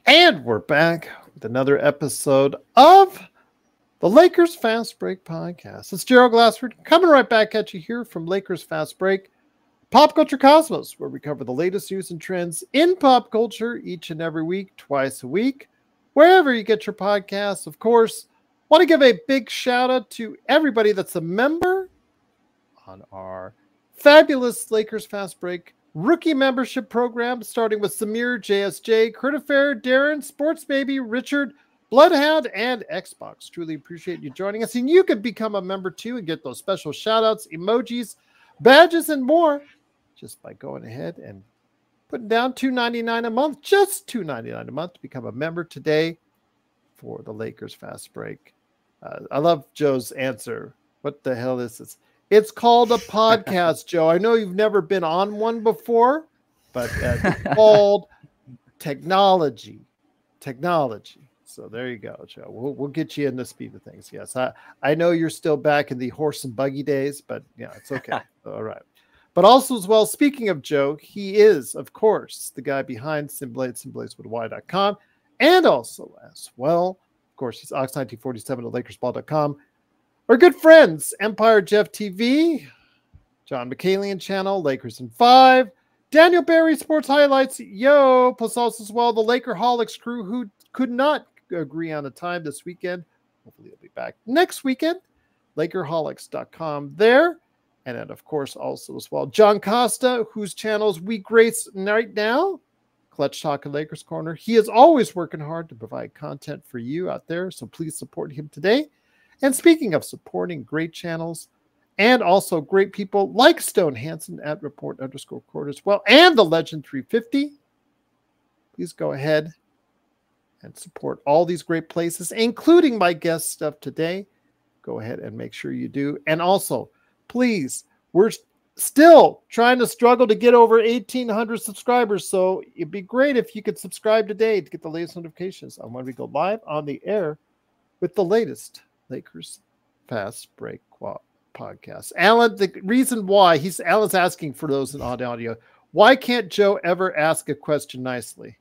And we're back with another episode of the Lakers Fast Break podcast. It's Gerald Glassford coming right back at you here from Lakers Fast Break, Pop Culture Cosmos, where we cover the latest news and trends in pop culture each and every week, twice a week, wherever you get your podcasts. Of course, want to give a big shout out to everybody that's a member on our fabulous Lakers Fast Break rookie membership program, starting with Samir, JSJ, Kurt Affair, Darren, Sports Baby, Richard, Bloodhound, and Xbox. Truly appreciate you joining us. And you can become a member too and get those special shout outs, emojis, badges, and more just by going ahead and putting down $2.99 a month, just $2.99 a month to become a member today for the Lakers Fast Break. I love Joe's answer. What the hell is this? It's called a podcast, Joe. I know you've never been on one before, but it's called technology. So there you go, Joe. We'll get you in the speed of things. Yes, I know you're still back in the horse and buggy days, but yeah, it's okay. All right. But also as well, speaking of Joe, he is, of course, the guy behind SimBlades with Y.com, and also as well, of course, he's Ox1947 at LakersBall.com. Our good friends, Empire Jeff TV, John McCallion channel, Lakers in 5, Daniel Barry Sports Highlights, plus also as well the Lakerholics crew who could not agree on a time this weekend. Hopefully they'll be back next weekend. Lakerholics.com there. And then, of course, also as well, John Costa, whose channels we grace right now, Clutch Talk and Lakers Corner. He is always working hard to provide content for you out there, so please support him today. And speaking of supporting great channels and also great people like Stone Hansen at report_court as well, and the Legend 350, please go ahead and support all these great places, including my guest stuff today. Go ahead and make sure you do. And also, please, we're still trying to struggle to get over 1,800 subscribers, so it'd be great if you could subscribe today to get the latest notifications on when we go live on the air with the latest Lakers Fast Break podcast. Alan, the reason why Alan's asking for those in audio, why can't Joe ever ask a question nicely?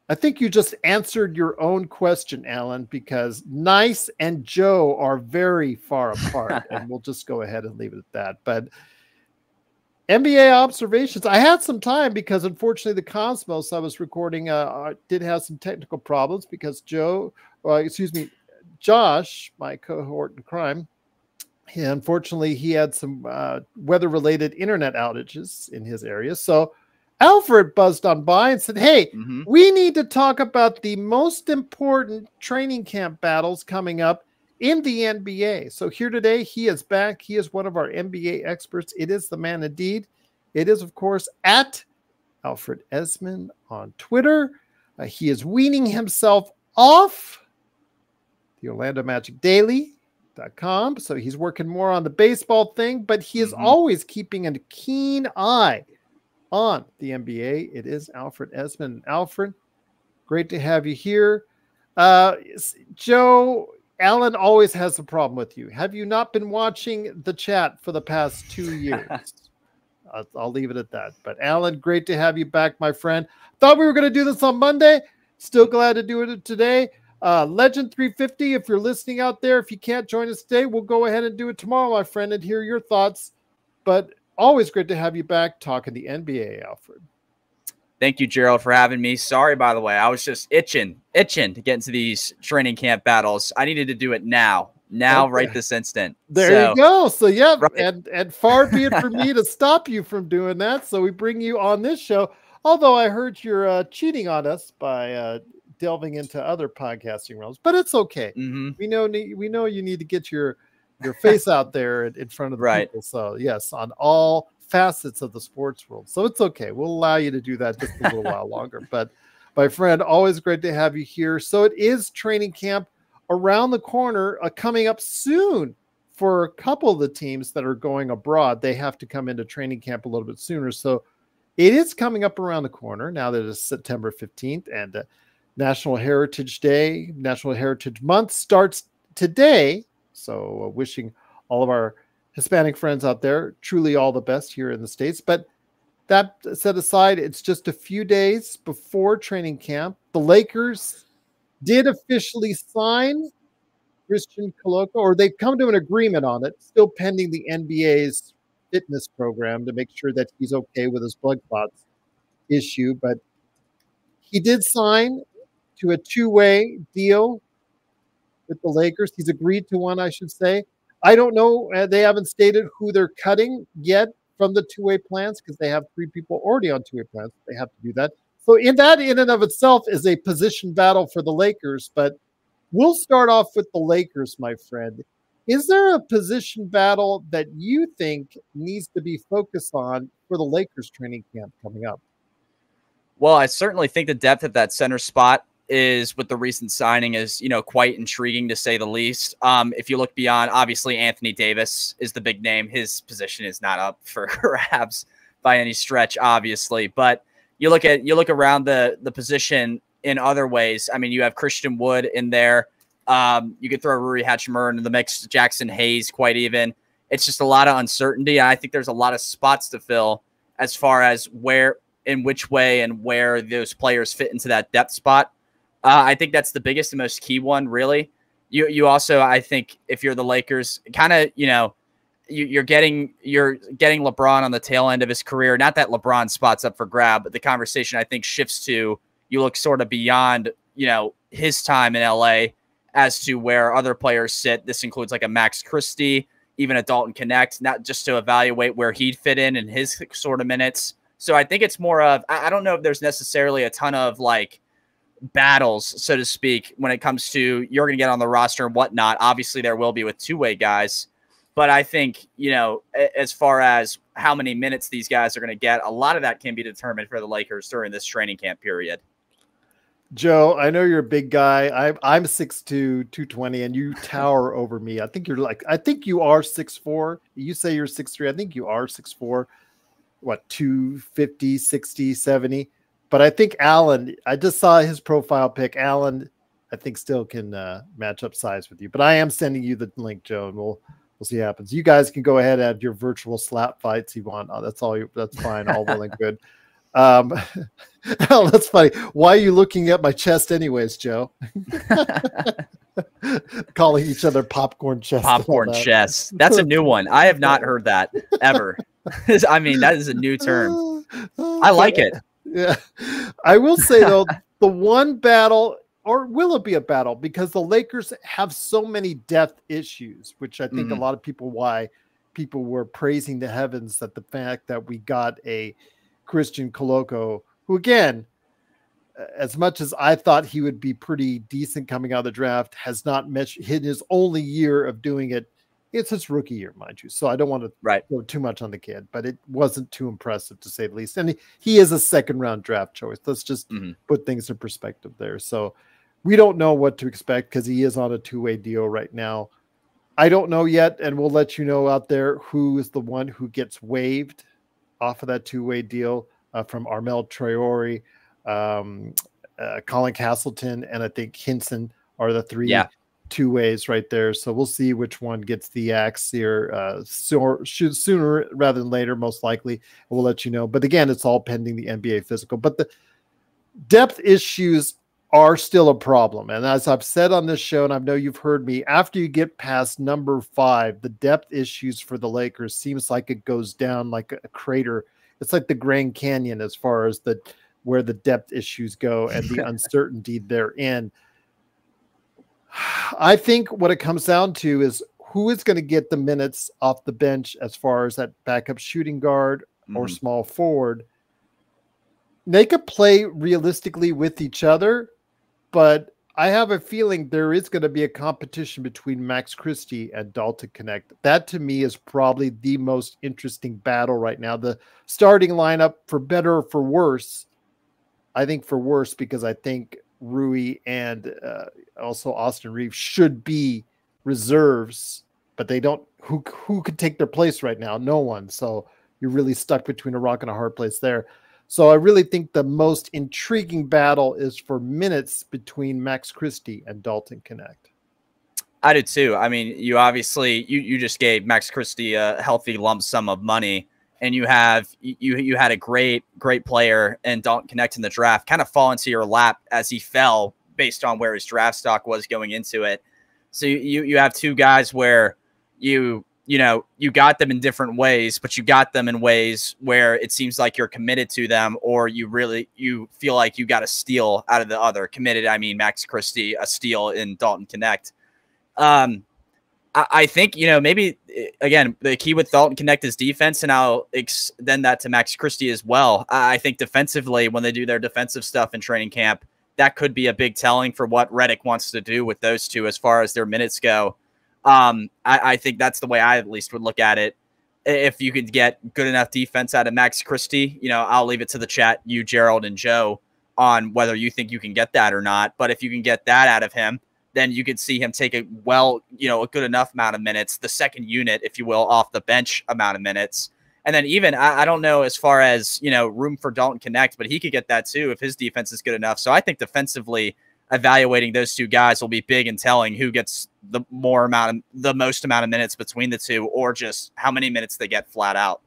I think you just answered your own question, Alan, because nice and Joe are very far apart, and we'll just go ahead and leave it at that. But NBA observations, I had some time because unfortunately the Cosmos I was recording did have some technical problems because Josh, my cohort in crime, unfortunately, he had some weather-related internet outages in his area. So Alfred buzzed on by and said, hey, we need to talk about the most important training camp battles coming up in the NBA. So here today, he is back. He is one of our NBA experts. It is the man indeed. It is, of course, at Alfred Esmond on Twitter. He is weaning himself off the Orlando Magic Daily.com. So he's working more on the baseball thing, but he is always keeping a keen eye on the NBA. It is Alfred Esmond. Alfred, great to have you here. Joe, Alan always has a problem with you. Have you not been watching the chat for the past 2 years? I'll leave it at that. But Alan, great to have you back, my friend. Thought we were going to do this on Monday. Still glad to do it today. Legend 350, if you're listening out there, if you can't join us today, we'll go ahead and do it tomorrow, my friend, and hear your thoughts. But always great to have you back talking the NBA, Alfred. Thank you, Gerald, for having me. Sorry, by the way, I was just itching to get into these training camp battles. I needed to do it now, okay. Right this instant. There you go. So, yeah, right. and far be it for me to stop you from doing that. So we bring you on this show. Although I heard you're cheating on us by delving into other podcasting realms, but it's okay. We know you need to get your face out there in front of the people. So yes, on all facets of the sports world. So it's okay. We'll allow you to do that just a little while longer. But my friend, always great to have you here. So it is training camp around the corner, coming up soon for a couple of the teams that are going abroad. They have to come into training camp a little bit sooner. So it is coming up around the corner now that it's September 15th, and National Heritage Day, National Heritage Month starts today. So wishing all of our Hispanic friends out there truly all the best here in the States. But that set aside, it's just a few days before training camp. The Lakers did officially sign Christian Coloco, or they've come to an agreement on it, still pending the NBA's fitness program to make sure that he's okay with his blood clots issue. But he did sign to a two-way deal with the Lakers. He's agreed to one, I should say. I don't know. They haven't stated who they're cutting yet from the two-way plans because they have 3 people already on two-way plans. They have to do that. So in and of itself is a position battle for the Lakers. But we'll start off with the Lakers, my friend. Is there a position battle that you think needs to be focused on for the Lakers training camp coming up? Well, I certainly think the depth at that center spot is, with the recent signing, is, you know, quite intriguing to say the least. If you look beyond, obviously Anthony Davis is the big name. His position is not up for grabs by any stretch, obviously. But you look around the position in other ways. I mean, you have Christian Wood in there. You could throw Rui Hachimura into the mix, Jackson Hayes, quite even. It's just a lot of uncertainty. I think there's a lot of spots to fill as far as where, in which way, and where those players fit into that depth spot. I think that's the biggest and most key one, really. You also, I think, if you're the Lakers, kind of, you know, you're getting LeBron on the tail end of his career. Not that LeBron spot's up for grab, but the conversation, I think, shifts to, you look sort of beyond, you know, his time in LA as to where other players sit. This includes like a Max Christie, even a Dalton Connect, not just to evaluate where he'd fit in his sort of minutes. So I think it's more of, I don't know if there's necessarily a ton of like battles, so to speak, when it comes to you're going to get on the roster and whatnot. Obviously there will be with two-way guys, but I think, you know, as far as how many minutes these guys are going to get, a lot of that can be determined for the Lakers during this training camp period. Joe, I know you're a big guy. I'm 6'2", 220, and you tower over me. I think you are 6'4". You say you're 6'3". I think you are 6'4". What, 250, 60, 70? But I think Allen, I just saw his profile pic. Allen, I think, still can match up size with you. But I am sending you the link, Joe, and we'll see what happens. You guys can go ahead and have your virtual slap fights you want. Oh, that's fine. All well and good. Oh, that's funny. Why are you looking at my chest anyways, Joe? Calling each other popcorn chest. Popcorn chest. That's a new one. I have not heard that ever. I mean, that is a new term. I like it. Yeah. I will say, though, the one battle, or will it be a battle? Because the Lakers have so many depth issues, which I think a lot of people were praising the heavens that the fact that we got a Christian Coloco, who, again, as much as I thought he would be pretty decent coming out of the draft, has not hit his only year of doing it. It's his rookie year, mind you. So I don't want to go too much on the kid, but it wasn't too impressive, to say the least. And he is a second-round draft choice. Let's just put things in perspective there. So we don't know what to expect because he is on a two-way deal right now. I don't know yet, and we'll let you know out there who is the one who gets waived off of that two-way deal from Armel Traore, Colin Castleton, and I think Hinson are the three two ways right there. So we'll see which one gets the axe here sooner rather than later, most likely. We'll let you know. But again, it's all pending the NBA physical. But the depth issues are still a problem. And as I've said on this show, and I know you've heard me, after you get past number 5, the depth issues for the Lakers seems like it goes down like a crater. It's like the Grand Canyon as far as where the depth issues go and the uncertainty therein. I think what it comes down to is who is going to get the minutes off the bench as far as that backup shooting guard or small forward. They could play realistically with each other, but I have a feeling there is going to be a competition between Max Christie and Dalton Connect. That, to me, is probably the most interesting battle right now. The starting lineup, for better or for worse, I think for worse, because I think Rui and also Austin Reeves should be reserves, but they don't. Who could take their place right now? No one. So you're really stuck between a rock and a hard place there. So I really think the most intriguing battle is for minutes between Max Christie and Dalton Connect. I do too. I mean, you obviously you just gave Max Christie a healthy lump sum of money, and you had a great player and Dalton Connect in the draft kind of fall into your lap as he fell based on where his draft stock was going into it. So you have two guys where you got them in different ways, but you got them in ways where it seems like you're committed to them, or you feel like you got a steal out of the other. Committed, I mean Max Christie, a steal in Dalton Connect. I think, maybe, again, the key with Dalton Connect is defense, and I'll extend that to Max Christie as well. I think defensively, when they do their defensive stuff in training camp, that could be a big telling for what Reddick wants to do with those two as far as their minutes go. I think that's the way I at least would look at it. If you could get good enough defense out of Max Christie, I'll leave it to the chat, you, Gerald, and Joe, on whether you think you can get that or not. But if you can get that out of him, then you could see him take a good enough amount of minutes, the second unit, if you will, off the bench amount of minutes. And then even, I don't know as far as, room for Dalton Connect, but he could get that too if his defense is good enough. So I think defensively, evaluating those two guys will be big in telling who gets the most amount of minutes between the two, or just how many minutes they get flat out.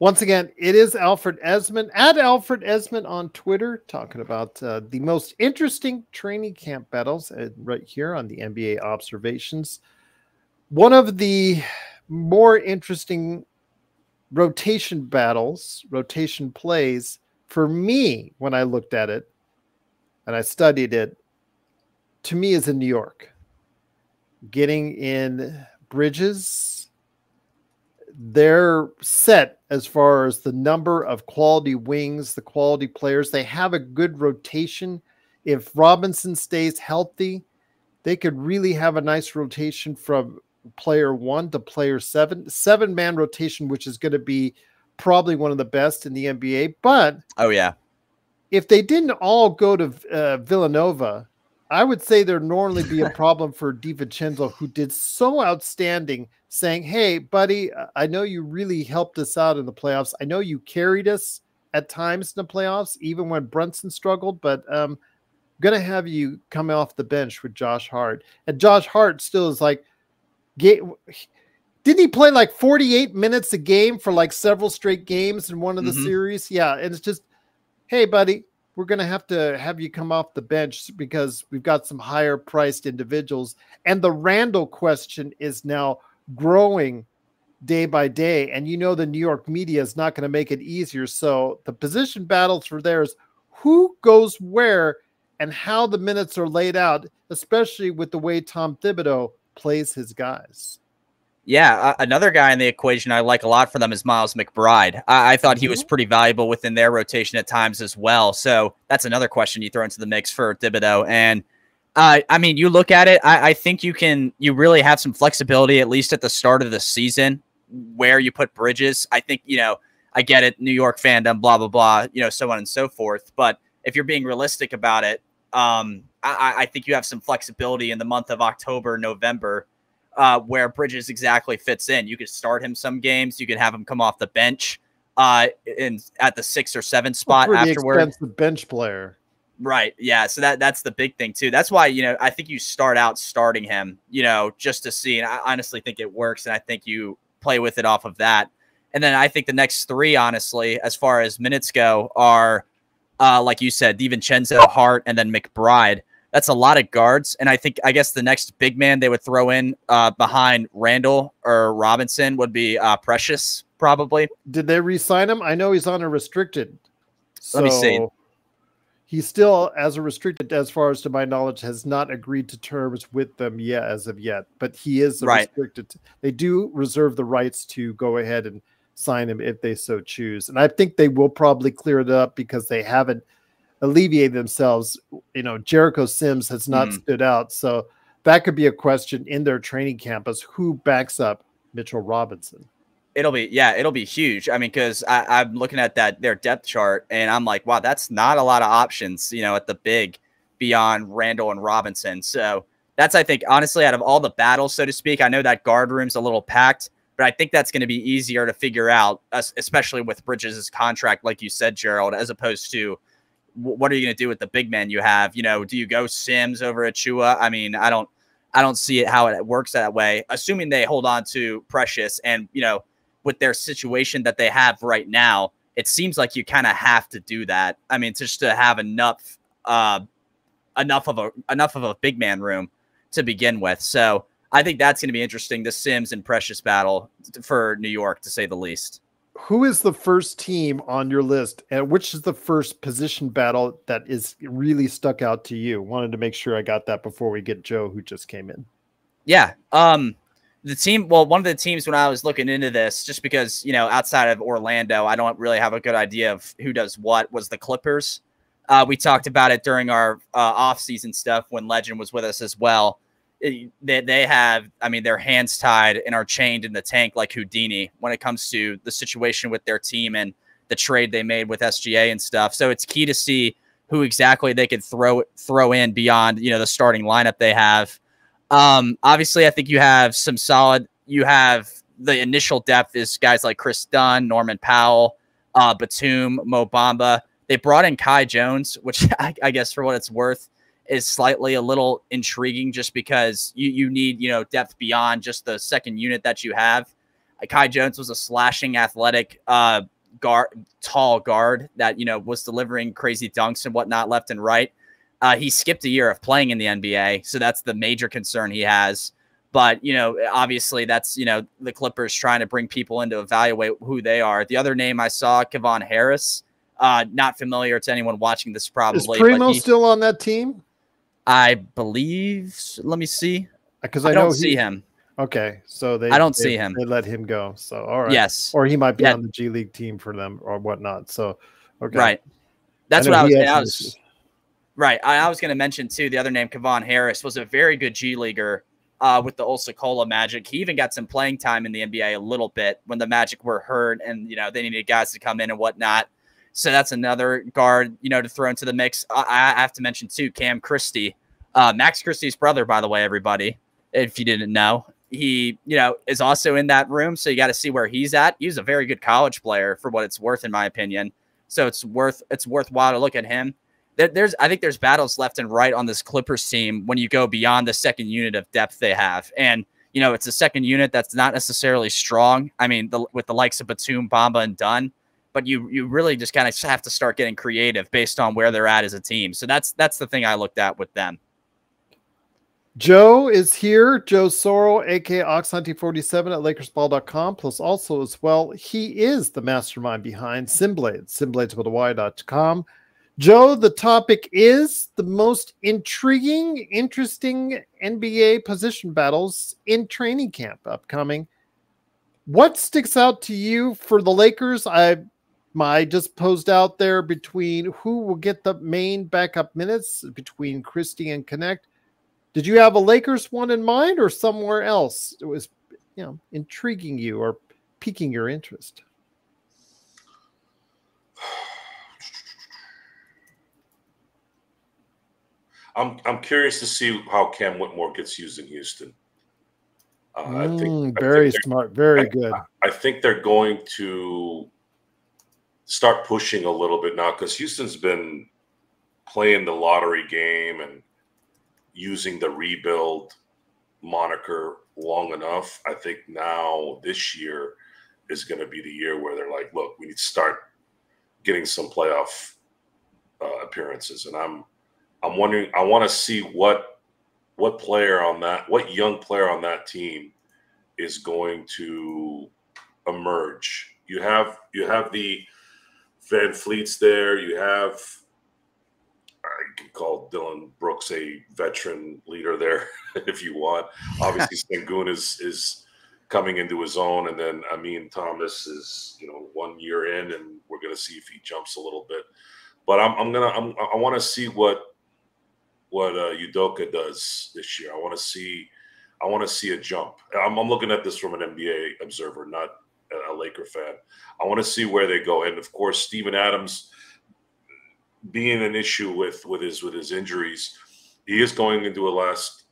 Once again, it is Alfred Esmond, at Alfred Esmond on Twitter, talking about the most interesting training camp battles right here on the NBA Observations. One of the more interesting rotation battles, rotation plays for me when I looked at it and I studied it, to me, is in New York. Getting in Bridges. They're set as far as the number of quality wings, the quality players. They have a good rotation. If Robinson stays healthy, they could really have a nice rotation from player 1 to player 7. 7-man rotation, which is going to be probably one of the best in the NBA. But oh yeah, if they didn't all go to Villanova, I would say there'd normally be a problem for DiVincenzo, who did so outstanding, saying, hey, buddy, I know you really helped us out in the playoffs. I know you carried us at times in the playoffs, even when Brunson struggled, but I'm going to have you come off the bench with Josh Hart. And Josh Hart still is like, didn't he play like 48 minutes a game for like several straight games in one of the series? Yeah, and it's just, hey, buddy, we're going to have you come off the bench because we've got some higher priced individuals. And the Randall question is now growing day by day. And the New York media is not going to make it easier. So the position battles for there is who goes where and how the minutes are laid out, especially with the way Tom Thibodeau plays his guys. Yeah, another guy in the equation I like a lot for them is Miles McBride. I thought he was pretty valuable within their rotation at times as well. So that's another question you throw into the mix for Thibodeau. And I mean, you look at it, I think you really have some flexibility, at least at the start of the season, where you put Bridges. I think, I get it, New York fandom, blah, blah, blah, so on and so forth. But if you're being realistic about it, I think you have some flexibility in the month of October, November, where Bridges exactly fits in. You could start him some games. You could have him come off the bench at the 6 or 7 spot afterward. Expensive bench player. Right. Yeah. So that's the big thing too. That's why, I think you start out starting him, just to see. And I honestly think it works. And I think you play with it off of that. And then I think the next 3, honestly, as far as minutes go, are, like you said, DiVincenzo, Hart, and then McBride. That's a lot of guards. And I guess the next big man they would throw in behind Randall or Robinson would be Precious, probably. Did they re-sign him? I know he's on a restricted. Let me see. He still, as a restricted, as far as to my knowledge, has not agreed to terms with them yet, as of yet. But he is restricted. They do reserve the rights to go ahead and sign him if they so choose. And I think they will probably clear it up because they haven't alleviate themselves. Jericho Sims has not stood out. So that could be a question in their training campus. Who backs up Mitchell Robinson? It'll be huge. I mean, because I'm looking at their depth chart and I'm like, wow, that's not a lot of options, at the big beyond Randall and Robinson. So that's, I think, honestly, out of all the battles, so to speak, I know that guard room's a little packed, but I think that's going to be easier to figure out, especially with Bridges' contract, like you said, Gerald, as opposed to what are you going to do with the big men you have? Do you go Sims over Achua? I mean, I don't see it how it works that way, assuming they hold on to Precious and, with their situation that they have right now, it seems like you kind of have to do that. I mean, just to have enough of a big man room to begin with. So I think that's going to be interesting, the Sims and Precious battle for New York, to say the least. Who is the first team on your list, and which is the first position battle that is really stuck out to you? Wanted to make sure I got that before we get Joe, who just came in. Yeah. The team, well, one of the teams when I was looking into this, just because, you know, outside of Orlando, I don't really have a good idea of who does what, was the Clippers. We talked about it during our off-season stuff when Legend was with us as well. They have, I mean, their hands tied and are chained in the tank like Houdini when it comes to the situation with their team and the trade they made with SGA and stuff. So it's key to see who exactly they could throw in beyond, you know, the starting lineup they have. Obviously, I think you have some solid. You have the initial depth is guys like Chris Dunn, Norman Powell, Batum, Mo Bamba. They brought in Kai Jones, which I guess for what it's worth is slightly a little intriguing, just because you need, you know, depth beyond just the second unit that you have. Kai Jones was a slashing, athletic tall guard that, you know, was delivering crazy dunks and whatnot left and right. He skipped a year of playing in the NBA, so that's the major concern he has. But, you know, obviously that's, you know, the Clippers trying to bring people in to evaluate who they are. The other name I saw, Kevon Harris, not familiar to anyone watching this probably. Is Primo still on that team? I believe. Let me see. Because I don't see him. Okay, so I don't see him. They let him go. So all right. Yes. Or he might be on the G League team for them or whatnot. So okay. Right. That's what I was. Right. I was going to mention too. The other name, Kevon Harris, was a very good G Leaguer with the Ulsa-Cola Magic. He even got some playing time in the NBA a little bit when the Magic were hurt and, you know, they needed guys to come in and whatnot. So that's another guard, you know, to throw into the mix. I have to mention too, Cam Christie, Max Christie's brother, by the way, everybody, if you didn't know. He, you know, is also in that room. So you got to see where he's at. He's a very good college player for what it's worth, in my opinion. So it's worthwhile to look at him. I think there's battles left and right on this Clippers team when you go beyond the second unit of depth they have. And, you know, it's a second unit that's not necessarily strong. I mean, with the likes of Batum, Bamba, and Dunn, but you really just kind of have to start getting creative based on where they're at as a team. So that's the thing I looked at with them. Joe is here. Joe Soro, aka Ox1947 at LakersBall.com. Plus also as well, he is the mastermind behind Simblades, SimBladesWithAY.com. Joe, the topic is the most intriguing, interesting NBA position battles in training camp upcoming. What sticks out to you for the Lakers? I just posed out there between who will get the main backup minutes between Christie and Connect. Did you have a Lakers one in mind or somewhere else it was, you know, intriguing you or piquing your interest? I'm curious to see how Cam Whitmore gets used in Houston. I think very smart, very good. I think they're going to start pushing a little bit now because Houston's been playing the lottery game and using the rebuild moniker long enough. I think now this year is going to be the year where they're like, look, we need to start getting some playoff appearances. And I'm wondering, I want to see what young player on that team is going to emerge. You have the Van Fleets there. You have, you can call Dylan Brooks a veteran leader there if you want. Obviously, Sengun is coming into his own, and then Amin Thomas is 1 year in, and we're gonna see if he jumps a little bit. But I want to see what Udoka does this year. I want to see a jump. I'm looking at this from an NBA observer, not a Laker fan. I want to see where they go, and of course, Steven Adams being an issue with his injuries, he is going into a last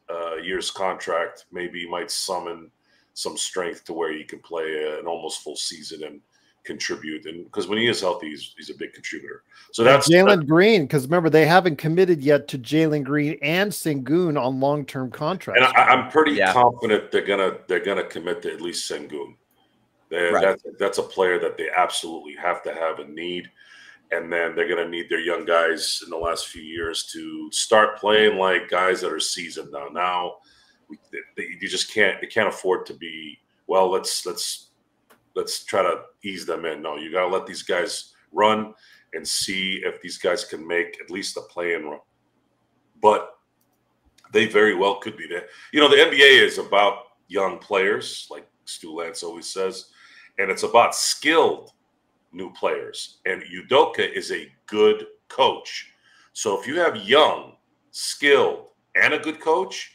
year's contract. Maybe he might summon some strength to where he can play an almost full season and contribute. And because when he is healthy, he's a big contributor. So that's Jalen Green, because remember they haven't committed yet to Jalen Green and Sengun on long-term contracts. And I'm pretty confident they're gonna commit to at least Sengun. Right. That's a player that they absolutely have to have and need. And then they're going to need their young guys in the last few years to start playing like guys that are seasoned now. You just can't. They can't afford to be. Well, let's try to ease them in. No, you got to let these guys run and see if these guys can make at least a play-in run. But they very well could be there. You know, the NBA is about young players, like Stu Lance always says, and it's about skilled new players. And Udoka is a good coach. So if you have young, skilled, and a good coach,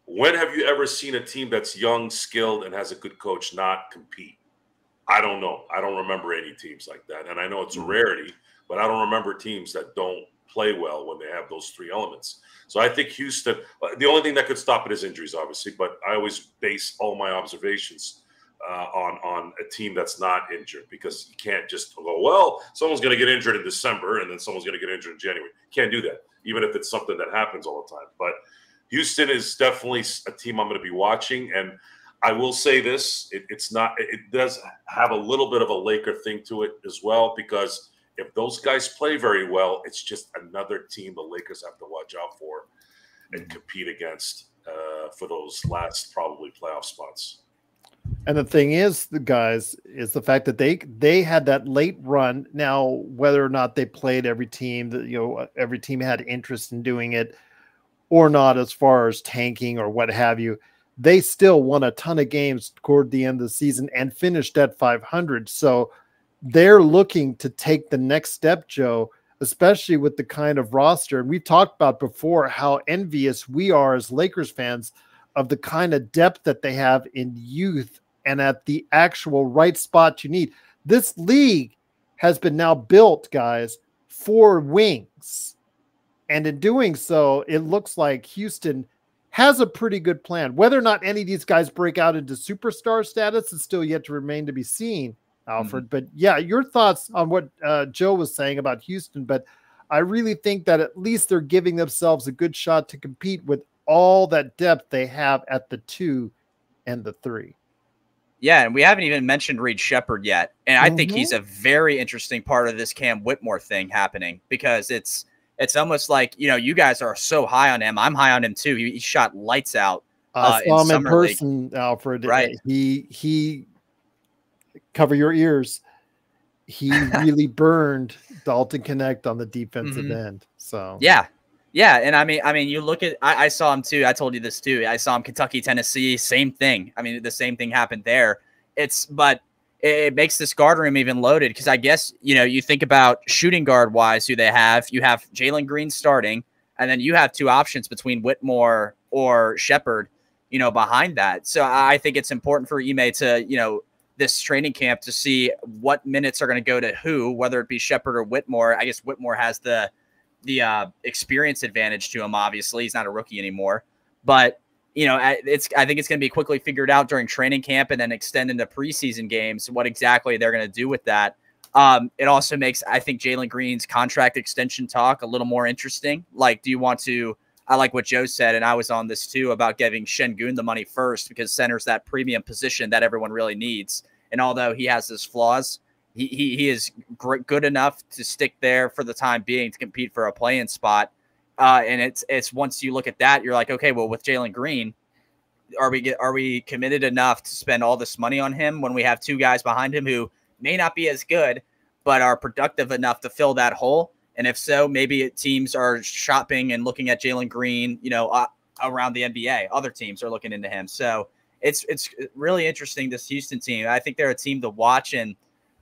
when have you ever seen a team that's young, skilled, and has a good coach not compete? I don't know. I don't remember any teams like that. And I know it's a rarity, but I don't remember teams that don't play well when they have those three elements. So I think Houston, the only thing that could stop it is injuries, obviously, but I always base all my observations on a team that's not injured, because you can't just go, well, someone's going to get injured in December and then someone's going to get injured in January. You can't do that, even if it's something that happens all the time. But Houston is definitely a team I'm going to be watching. And I will say this, it does have a little bit of a Laker thing to it as well, because if those guys play very well, it's just another team the Lakers have to watch out for and compete against for those last probably playoff spots. And the thing is, the guys, is the fact that they had that late run. Now, whether or not they played every team, that, you know, every team had interest in doing it or not, as far as tanking or what have you, they still won a ton of games toward the end of the season and finished at 500. So they're looking to take the next step, Joe, especially with the kind of roster. And we've talked about before how envious we are as Lakers fans of the kind of depth that they have in youth and at the actual right spot you need. This league has been now built, guys, for wings. And in doing so, it looks like Houston has a pretty good plan. Whether or not any of these guys break out into superstar status is still yet to remain to be seen, Alfred. But yeah, your thoughts on what Joe was saying about Houston. But I really think that at least they're giving themselves a good shot to compete with all that depth they have at the 2 and the 3. Yeah, and we haven't even mentioned Reed Shepherd yet. And I think he's a very interesting part of this Cam Whitmore thing happening, because it's almost like, you know, you guys are so high on him. I'm high on him too. He shot lights out. I saw him in person, Alfred. Right. He cover your ears. He really burned Dalton Connect on the defensive end. So yeah. And I mean, you look at, I saw him too. I told you this too. I saw him Kentucky, Tennessee, same thing. I mean, the same thing happened there. But it makes this guard room even loaded, because I guess, you know, you think about shooting guard wise, who they have. You have Jalen Green starting, and then you have two options between Whitmore or Shepherd, you know, behind that. So I think it's important for Ime to, you know, this training camp to see what minutes are going to go to who, whether it be Shepherd or Whitmore. I guess Whitmore has the experience advantage to him. Obviously, he's not a rookie anymore, but you know, I think it's going to be quickly figured out during training camp and then extend into preseason games what exactly they're going to do with that. It also makes, I think, Jalen Green's contract extension talk a little more interesting. Like, do you want to? I like what Joe said, and I was on this too, about giving Şengün the money first, because center's that premium position that everyone really needs. And although he has his flaws, he is good enough to stick there for the time being to compete for a play-in spot. And it's once you look at that, you're like, okay, well, with Jalen Green, are we committed enough to spend all this money on him when we have two guys behind him who may not be as good, but are productive enough to fill that hole? And if so, maybe teams are shopping and looking at Jalen Green, you know, around the NBA. Other teams are looking into him. So it's really interesting, this Houston team. I think they're a team to watch. And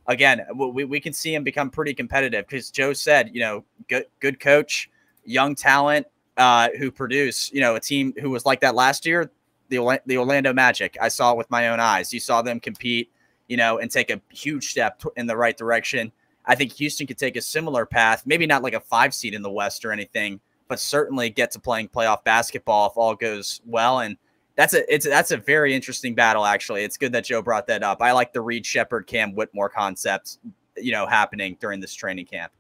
again, we can see him become pretty competitive, because Joe said, you know, good coach, young talent who produce, you know, a team who was like that last year, the Orlando Magic. I saw it with my own eyes. You saw them compete, you know, and take a huge step in the right direction. I think Houston could take a similar path, maybe not like a 5 seed in the West or anything, but certainly get to playing playoff basketball if all goes well. And that's a very interesting battle, actually. It's good that Joe brought that up. I like the Reed Shepherd, Cam Whitmore concept, you know, happening during this training camp.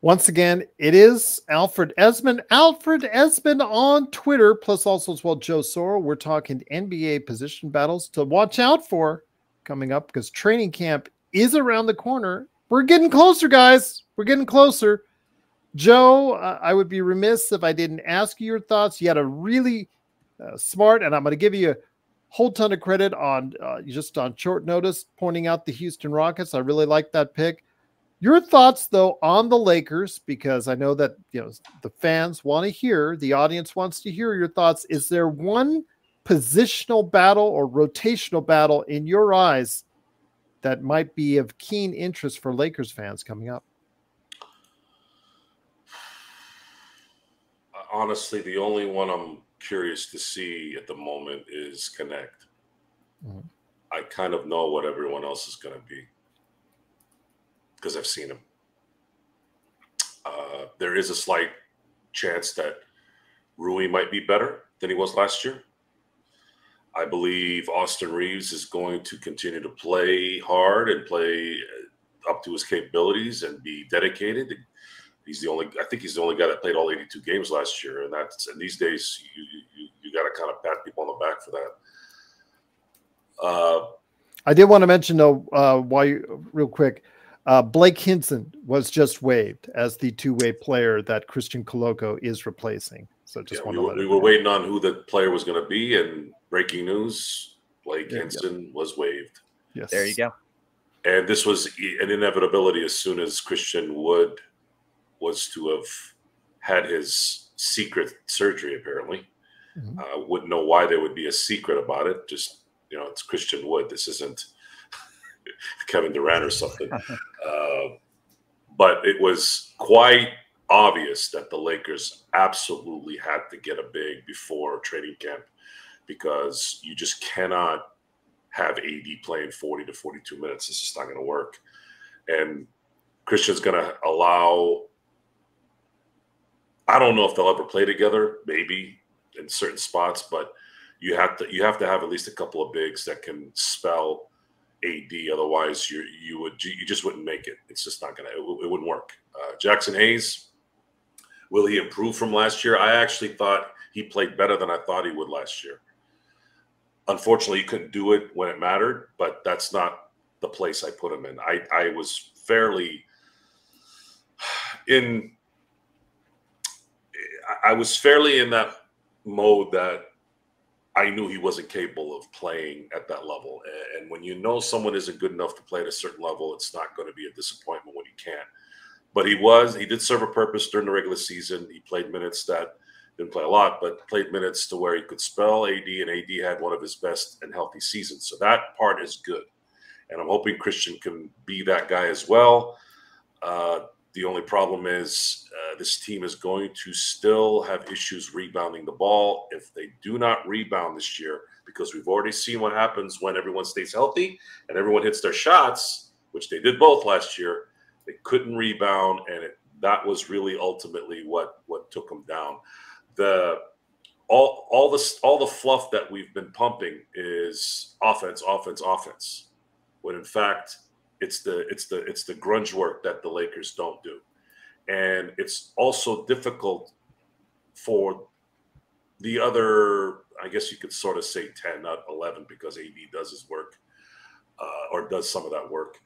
Once again, it is Alfred Esmond. Alfred Esmond on Twitter, plus also as well Joe Sorrell. We're talking NBA position battles to watch out for coming up because training camp is around the corner. We're getting closer, guys. We're getting closer. Joe, I would be remiss if I didn't ask you your thoughts. You had a really smart, and I'm going to give you a whole ton of credit on just on short notice, pointing out the Houston Rockets. I really like that pick. Your thoughts, though, on the Lakers, because I know that the fans want to hear, the audience wants to hear your thoughts. Is there one positional battle or rotational battle in your eyes that might be of keen interest for Lakers fans coming up? Honestly, the only one I'm curious to see at the moment is Connect. Mm-hmm. I kind of know what everyone else is going to be because I've seen him. There is a slight chance that Rui might be better than he was last year. I believe Austin Reeves is going to continue to play hard and play up to his capabilities and be dedicated. I think he's the only guy that played all 82 games last year, and these days you got to kind of pat people on the back for that. I did want to mention though, real quick, Blake Hinson was just waived as the two-way player that Christian Coloco is replacing. So we were waiting on who the player was going to be, and breaking news: Blake Hinson was waived. Yes, there you go. And this was an inevitability as soon as Christian Wood was to have had his secret surgery, apparently. Mm-hmm. Wouldn't know why there would be a secret about it. Just, it's Christian Wood. This isn't Kevin Durant or something. But it was quite obvious that the Lakers absolutely had to get a big before training camp, because you just cannot have AD playing 40 to 42 minutes. It's just not going to work. And Christian's going to allow, I don't know if they'll ever play together, maybe in certain spots, but you have to have at least a couple of bigs that can spell AD. Otherwise, you just wouldn't make it. It's just not it wouldn't work. Jackson Hayes, will he improve from last year? I actually thought he played better than I thought he would last year. Unfortunately, he couldn't do it when it mattered, but that's not the place I put him in. I was fairly in that mode that I knew he wasn't capable of playing at that level. And when you know someone isn't good enough to play at a certain level, it's not going to be a disappointment when he can't. But he did serve a purpose during the regular season. He played minutes that didn't play a lot, but played minutes to where he could spell AD, and AD had one of his best and healthy seasons. So that part is good. And I'm hoping Christian can be that guy as well. The only problem is this team is going to still have issues rebounding the ball. If they do not rebound this year, because we've already seen what happens when everyone stays healthy and everyone hits their shots, which they did both last year, they couldn't rebound, and that was really ultimately what took them down. All the fluff that we've been pumping is offense, when in fact it's the grunge work that the Lakers don't do. And it's also difficult for the other, I guess you could sort of say 10, not 11, because AD does his work or does some of that work.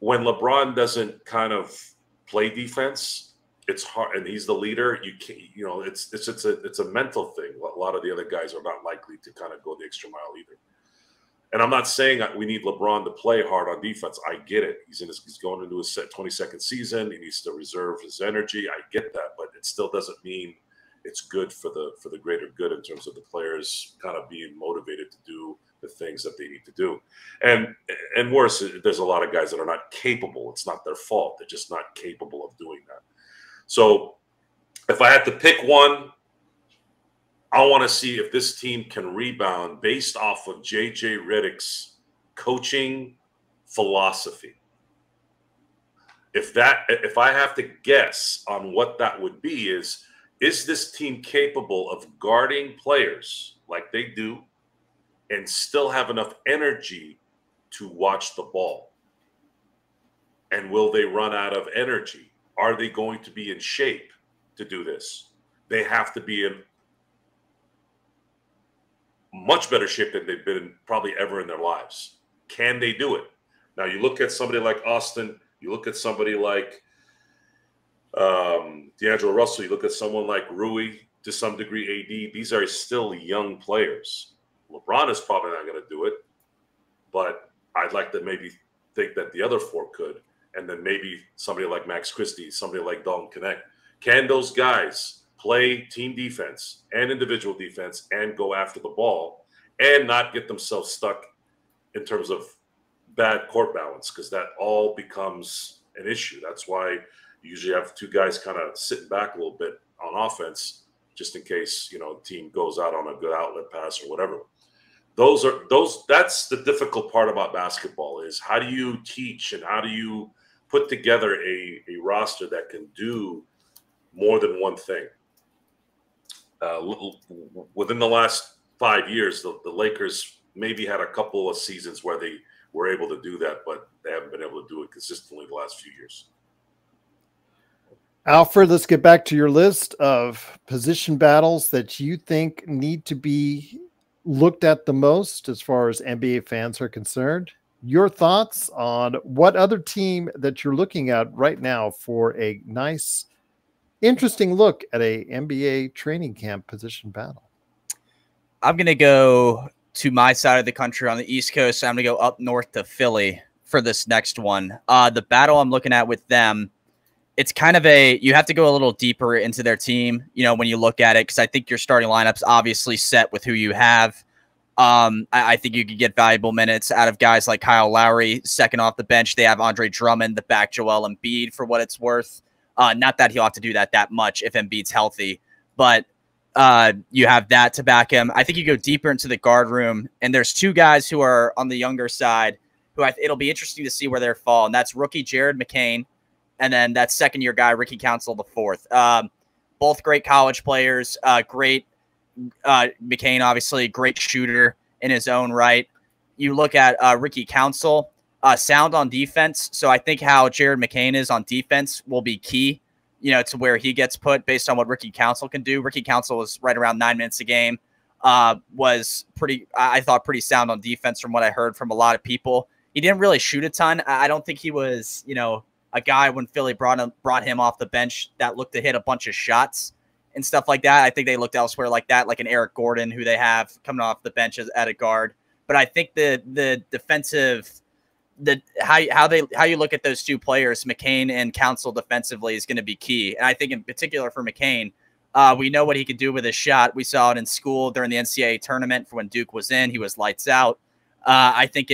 When LeBron doesn't kind of play defense, it's hard, and he's the leader. You can't, it's a mental thing. A lot of the other guys are not likely to kind of go the extra mile either. And I'm not saying that we need LeBron to play hard on defense. I get it. He's going into his 22nd season. He needs to reserve his energy. I get that, but it still doesn't mean it's good for the greater good in terms of the players kind of being motivated to do the things that they need to do. And worse, there's a lot of guys that are not capable. It's not their fault. They're just not capable of doing that. So if I had to pick one, I want to see if this team can rebound based off of JJ Redick's coaching philosophy. If I have to guess on what that would be, is this team capable of guarding players like they do and still have enough energy to watch the ball? And will they run out of energy? Are they going to be in shape to do this? They have to be in much better shape than they've been probably ever in their lives. Can they do it? Now, you look at somebody like Austin, you look at somebody like D'Angelo Russell, you look at someone like Rui, to some degree AD. These are still young players. LeBron is probably not going to do it, but I'd like to maybe think that the other four could. And then maybe somebody like Max Christie, somebody like Dalton Connect. Can those guys play team defense and individual defense and go after the ball and not get themselves stuck in terms of bad court balance? Because that all becomes an issue. That's why you usually have two guys kind of sitting back a little bit on offense, just in case, the team goes out on a good outlet pass or whatever. That's the difficult part about basketball, is how do you teach and how do you put together a roster that can do more than one thing? Within the last 5 years, the Lakers maybe had a couple of seasons where they were able to do that, but they haven't been able to do it consistently the last few years. Alfred, let's get back to your list of position battles that you think need to be looked at the most as far as NBA fans are concerned. Your thoughts on what other team that you're looking at right now for a nice, interesting look at a NBA training camp position battle? I'm going to go to my side of the country on the East Coast. I'm going to go up north to Philly for this next one. The battle I'm looking at with them, it's kind of you have to go a little deeper into their team, when you look at it, because I think your starting lineup's obviously set with who you have. I think you could get valuable minutes out of guys like Kyle Lowry, second off the bench. They have Andre Drummond, the back Joel Embiid, for what it's worth. Not that he'll have to do that much if Embiid's healthy, but you have that to back him. I think you go deeper into the guard room, and there's two guys who are on the younger side who it'll be interesting to see where they fall, and that's rookie Jared McCain, and then that second-year guy, Ricky Council, the fourth. Both great college players, great McCain, obviously, great shooter in his own right. You look at Ricky Council, sound on defense. So I think how Jared McCain is on defense will be key, to where he gets put based on what Ricky Council can do. Ricky Council was right around 9 minutes a game, was I thought pretty sound on defense from what I heard from a lot of people. He didn't really shoot a ton. I don't think he was, a guy when Philly brought him off the bench that looked to hit a bunch of shots and stuff like that. I think they looked elsewhere like that, like an Eric Gordon, who they have coming off the bench at a guard. But I think the defensive, how you look at those two players, McCain and Council defensively, is going to be key. And I think in particular for McCain, we know what he could do with his shot. We saw it in school during the NCAA tournament for when Duke was in. He was lights out. I think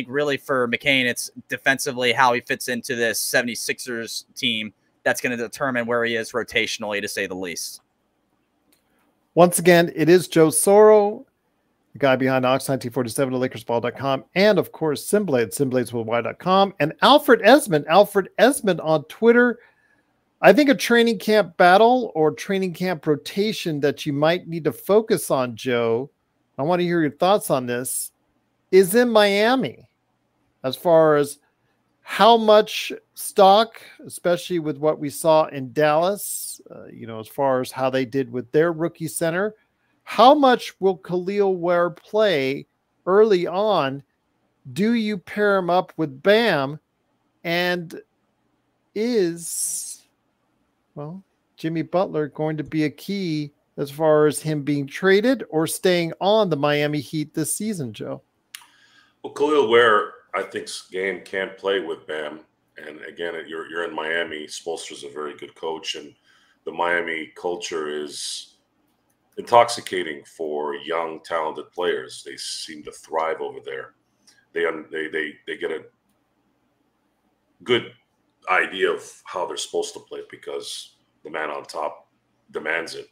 really for McCain, it's defensively how he fits into this 76ers team that's going to determine where he is rotationally, to say the least. Once again, it is Joe Soro, the guy behind Ox1947 at LakersBall.com, and of course, Simblade, SimbladesWorldwide.com, and Alfred Esmond on Twitter. I think a training camp battle or training camp rotation that you might need to focus on, Joe, I want to hear your thoughts on this, is in Miami, as far as how much stock, especially with what we saw in Dallas, as far as how they did with their rookie center, how much will Khalil Ware play early on? Do you pair him up with Bam? And is, Jimmy Butler going to be a key as far as him being traded or staying on the Miami Heat this season, Joe? Well, Khalil Ware, I think, game can play with Bam. And again, you're in Miami. Spoelstra's a very good coach, and the Miami culture is intoxicating for young, talented players. They seem to thrive over there. They get a good idea of how they're supposed to play because the man on top demands it.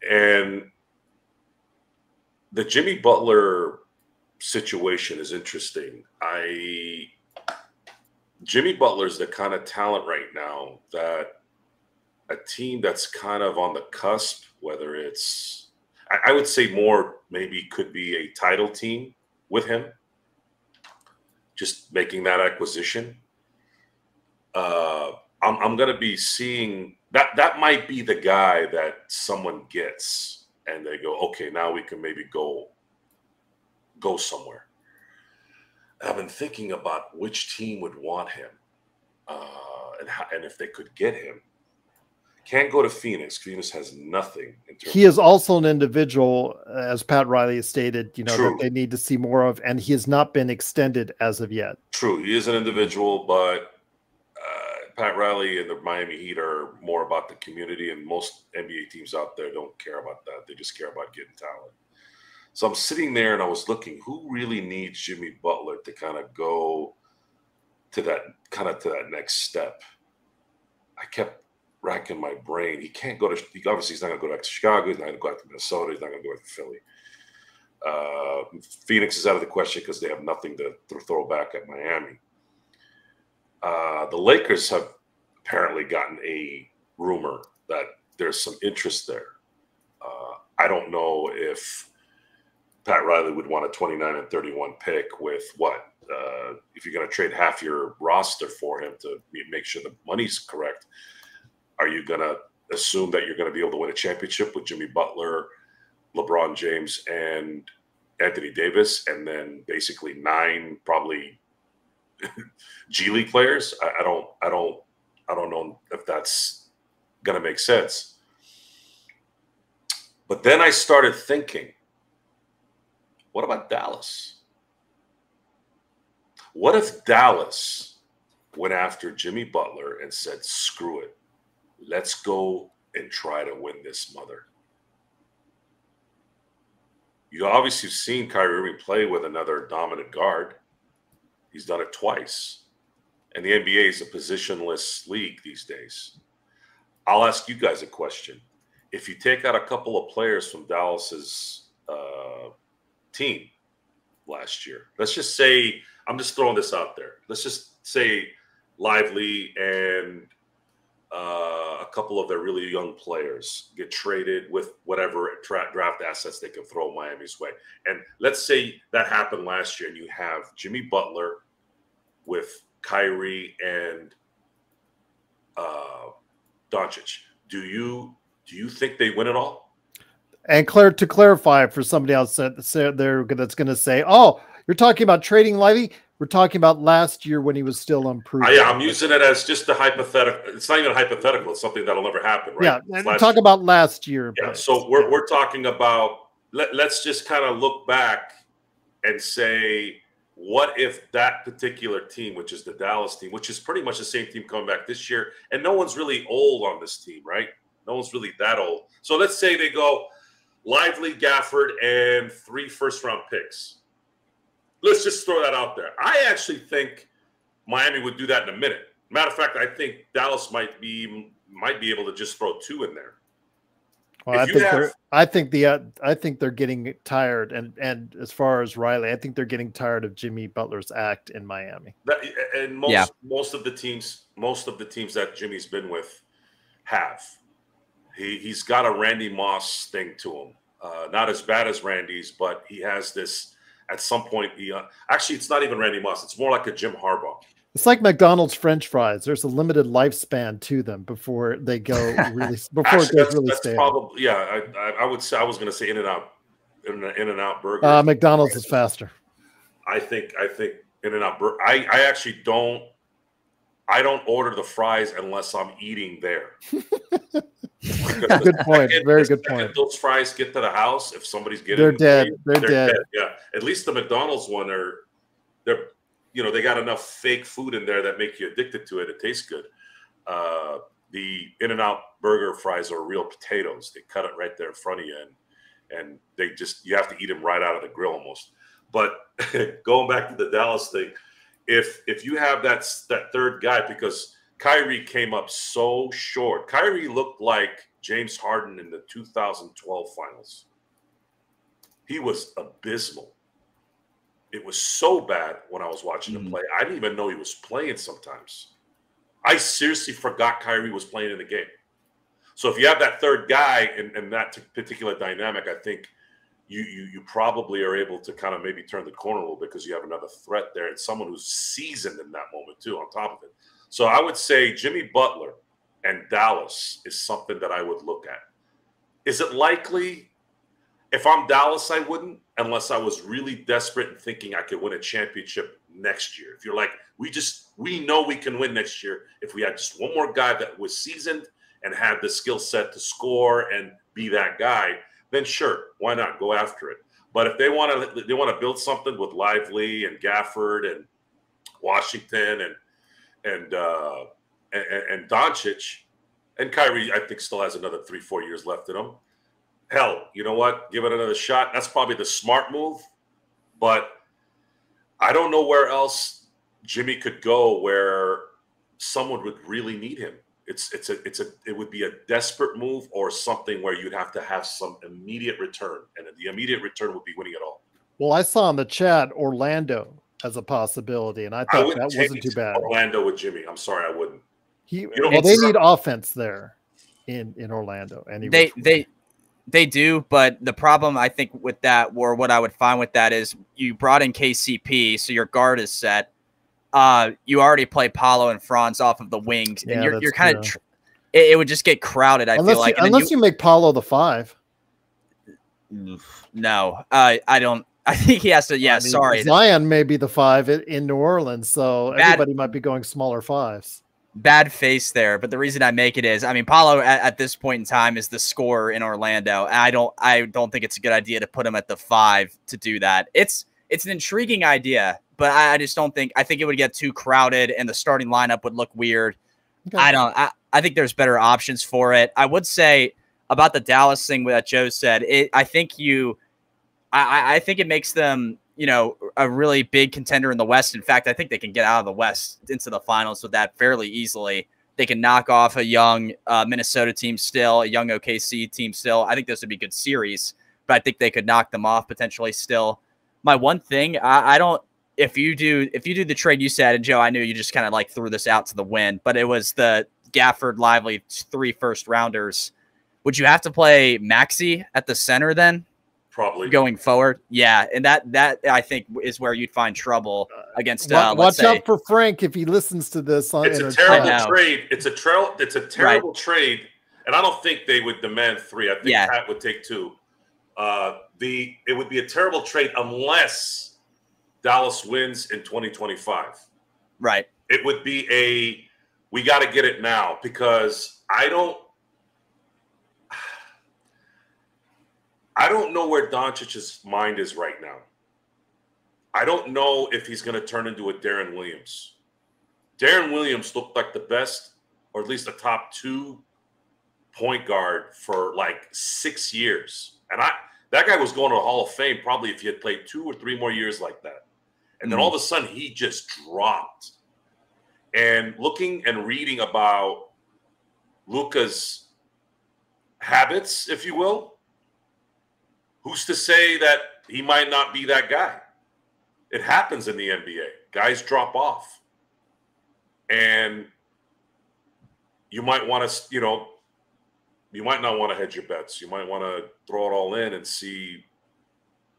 And the Jimmy Butler situation is interesting. Jimmy Butler's the kind of talent right now that a team that's kind of on the cusp, whether it's, I would say more maybe could be a title team with him, just making that acquisition. I'm going to be seeing that might be the guy that someone gets and they go, okay, now we can maybe go go somewhere. I've been thinking about which team would want him, and if they could get him. Can't go to Phoenix. Phoenix has nothing in terms. He is also an individual, as Pat Riley has stated, that they need to see more of, and he has not been extended as of yet. True, he is an individual, but Pat Riley and the Miami Heat are more about the community, and most NBA teams out there don't care about that. They just care about getting talent. So I'm sitting there and I was looking, who really needs Jimmy Butler to kind of go to that next step? I kept racking my brain. He can't go to. Obviously, he's not going to go back to Chicago. He's not going to go back to Minnesota. He's not going to go back to Philly. Phoenix is out of the question because they have nothing to throw back at Miami. The Lakers have apparently gotten a rumor that there's some interest there. I don't know if Pat Riley would want a 29 and 31 pick with what? If you're going to trade half your roster for him to make sure the money's correct, are you going to assume that you're going to be able to win a championship with Jimmy Butler, LeBron James, and Anthony Davis, and then basically 9 probably G League players? I don't know if that's going to make sense. But then I started thinking, what about Dallas? What if Dallas went after Jimmy Butler and said, screw it, let's go and try to win this mother? You obviously have seen Kyrie Irving play with another dominant guard. He's done it twice. And the NBA is a positionless league these days. I'll ask you guys a question. If you take out a couple of players from Dallas's team last year, let's just say, I'm just throwing this out there. Let's just say Lively and a couple of their really young players get traded with whatever draft assets they can throw Miami's way. And let's say that happened last year and you have Jimmy Butler with Kyrie and Doncic. Do you think they win it all? And to clarify for somebody else that's going to say, oh, you're talking about trading Lively? We're talking about last year when he was still unproven. Yeah, I'm using it as just a hypothetical. It's not even a hypothetical. It's something that'll never happen, right? Yeah, talk about last year. Yeah, so we're talking about, let's just kind of look back and say, what if that particular team, which is the Dallas team, which is pretty much the same team coming back this year, and no one's really old on this team, right? No one's really that old. So let's say they go Lively, Gafford, and 3 first-round picks. Let's just throw that out there. I actually think Miami would do that in a minute. Matter of fact, I think Dallas might be able to just throw 2 in there. Well, I think they're getting tired, and as far as Riley, I think they're getting tired of Jimmy Butler's act in Miami. Most of the teams that Jimmy's been with have. He's got a Randy Moss thing to him. Not as bad as Randy's, but he has this. At some point, actually, it's not even Randy Moss. It's more like a Jim Harbaugh. It's like McDonald's French fries. There's a limited lifespan to them before they go really. Before it goes really stale. Probably, yeah. I would say I was going to say In-N-Out Burger. McDonald's is faster. I think In-N-Out Burger. I actually don't. I don't order the fries unless I'm eating there. Good point. Very good point. Those fries get to the house, if somebody's getting they're dead. They're dead. Yeah. At least the McDonald's one they got enough fake food in there that make you addicted to it. It tastes good. The In-N-Out Burger fries are real potatoes. They cut it right there in front of you, and you have to eat them right out of the grill almost. But going back to the Dallas thing, if you have that third guy, because Kyrie came up so short. Kyrie looked like James Harden in the 2012 finals. He was abysmal. It was so bad when I was watching him play. I didn't even know he was playing sometimes. I seriously forgot Kyrie was playing in the game. So if you have that third guy in that particular dynamic, I think you probably are able to kind of maybe turn the corner a little bit because you have another threat there and someone who's seasoned in that moment too on top of it. So I would say Jimmy Butler and Dallas is something that I would look at. Is it likely? If I'm Dallas, I wouldn't, unless I was really desperate and thinking I could win a championship next year. If you're like, we know we can win next year if we had just one more guy that was seasoned and had the skill set to score and be that guy, then sure, why not go after it? But if they want to build something with Lively and Gafford and Washington and Doncic, and Kyrie, I think still has another 3-4 years left in him. Hell, you know what? Give it another shot. That's probably the smart move. But I don't know where else Jimmy could go where someone would really need him. It would be a desperate move or something where you'd have to have some immediate return, and the immediate return would be winning it all. Well, I saw in the chat Orlando as a possibility, and I thought that wasn't too bad. Orlando with Jimmy. I'm sorry, I wouldn't. Well, they need offense there in Orlando, and they do, but the problem I think with that, or what I would find with that, is you brought in KCP, so your guard is set. You already play Paolo and Franz off of the wings, and you're kind of it would just get crowded. I feel like unless you make Paolo the 5. No, I don't. I think he has to. Yeah, sorry. Zion may be the 5 in New Orleans, so everybody might be going smaller 5s. Bad face there, but the reason I make it is, I mean, Paolo at this point in time is the scorer in Orlando. And I don't think it's a good idea to put him at the 5 to do that. It's an intriguing idea, but I just don't think. I think it would get too crowded, and the starting lineup would look weird. Okay. I think there's better options for it. I would say about the Dallas thing that Joe said. I think it makes them, a really big contender in the West. In fact, I think they can get out of the West into the finals with that fairly easily. They can knock off a young Minnesota team still, a young OKC team still. I think this would be a good series, but I think they could knock them off potentially still. My one thing, I don't, if you do the trade you said, and Joe, I knew you just kind of like threw this out to the wind, but it was the Gafford Lively 3 first-rounders. Would you have to play Maxey at the center then? Probably going forward. Yeah. And that I think is where you'd find trouble against, watch out for Frank if he listens to this. It's a terrible trade. It's a terrible trade. And I don't think they would demand 3. I think Pat would take 2. It would be a terrible trade unless Dallas wins in 2025. Right. It would be we got to get it now, because I don't know where Doncic's mind is right now. I don't know if he's going to turn into a Darren Williams. Darren Williams looked like the best, or at least a top 2 point guard for like 6 years. And that guy was going to the Hall of Fame probably if he had played 2 or 3 more years like that. And then all of a sudden he just dropped. And looking and reading about Luka's habits, if you will, who's to say that he might not be that guy? It happens in the NBA. Guys drop off. And you might want to, you might not want to hedge your bets. You might want to throw it all in and see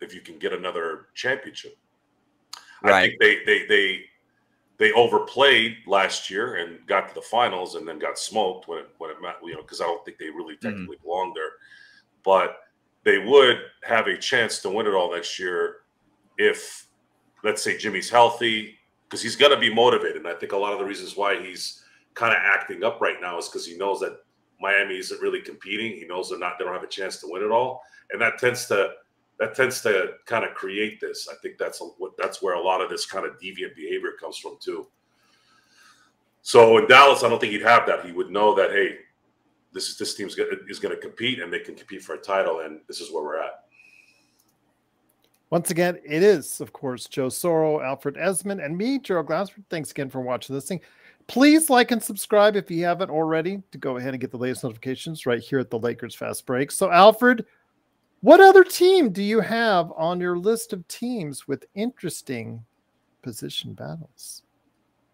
if you can get another championship. Right. I think they overplayed last year and got to the finals and then got smoked when it because I don't think they really technically belonged there. But they would have a chance to win it all next year if, let's say, Jimmy's healthy, because he's going to be motivated. And I think a lot of the reasons why he's kind of acting up right now is because he knows that Miami isn't really competing. He knows they don't have a chance to win it all. And that tends to kind of create this. I think that's where a lot of this kind of deviant behavior comes from too. So in Dallas, I don't think he'd have that. He would know that, hey, this team is going to compete, and they can compete for a title, and this is where we're at. Once again, it is, of course, Joe Soro, Alfred Esmond, and me, Gerald Glassford. Thanks again for watching this thing. Please like and subscribe if you haven't already to go ahead and get the latest notifications right here at the Lakers Fast Break. So, Alfred, what other team do you have on your list of teams with interesting position battles?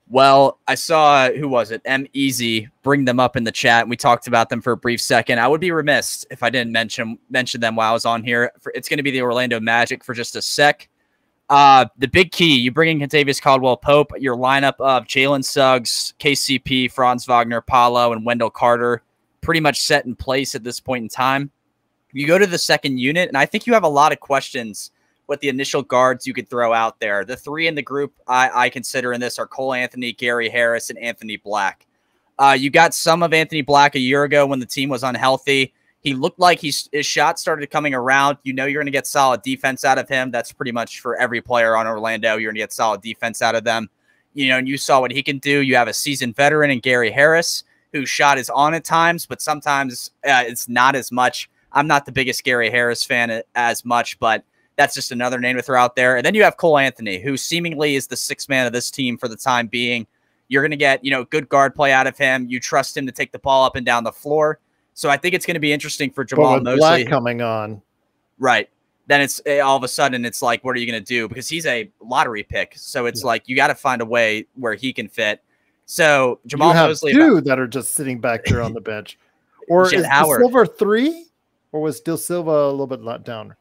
Well, I saw, who was it? M-Easy bring them up in the chat, and we talked about them for a brief second. I would be remiss if I didn't mention them while I was on here. It's going to be the Orlando Magic for just a sec. The big key, you bring in Kentavious Caldwell-Pope, your lineup of Jalen Suggs, KCP, Franz Wagner, Paolo, and Wendell Carter, pretty much set in place at this point in time. You go to the second unit, and I think you have a lot of questions with the initial guards you could throw out there. The three in the group I consider in this are Cole Anthony, Gary Harris, and Anthony Black. You got some of Anthony Black a year ago when the team was unhealthy. He looked like his shot started coming around. You know you're going to get solid defense out of him. That's pretty much for every player on Orlando. You're going to get solid defense out of them. You know, and you saw what he can do. You have a seasoned veteran in Gary Harris, whose shot is on at times, but sometimes it's not as much. I'm not the biggest Gary Harris fan as much, but that's just another name to throw out there. And then you have Cole Anthony, who seemingly is the sixth man of this team for the time being. You're going to get, you know, good guard play out of him. You trust him to take the ball up and down the floor. So I think it's going to be interesting for Jamal Mosley. Black coming on. Right. Then it's all of a sudden it's like, what are you going to do? Because he's a lottery pick. So it's like you got to find a way where he can fit. So Jamal Mosley. Two that are just sitting back there on the bench. Or is Silver 3? Or was still Silva a little bit down?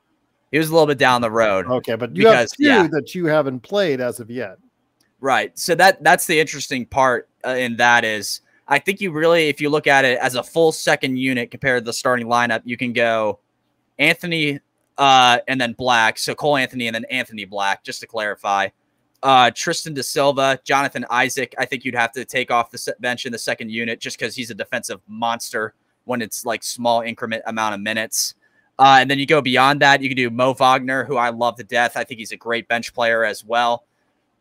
He was a little bit down the road. Okay, but you have two that you haven't played as of yet. Right. So that's the interesting part in that is I think you really, if you look at it as a full second unit compared to the starting lineup, you can go Anthony and then Black. So Cole Anthony and then Anthony Black, just to clarify. Tristan Da Silva, Jonathan Isaac, I think you'd have to take off the bench in the second unit just because he's a defensive monster when it's like small increment amount of minutes. And then you go beyond that, you can do Mo Wagner, who I love to death. I think he's a great bench player as well.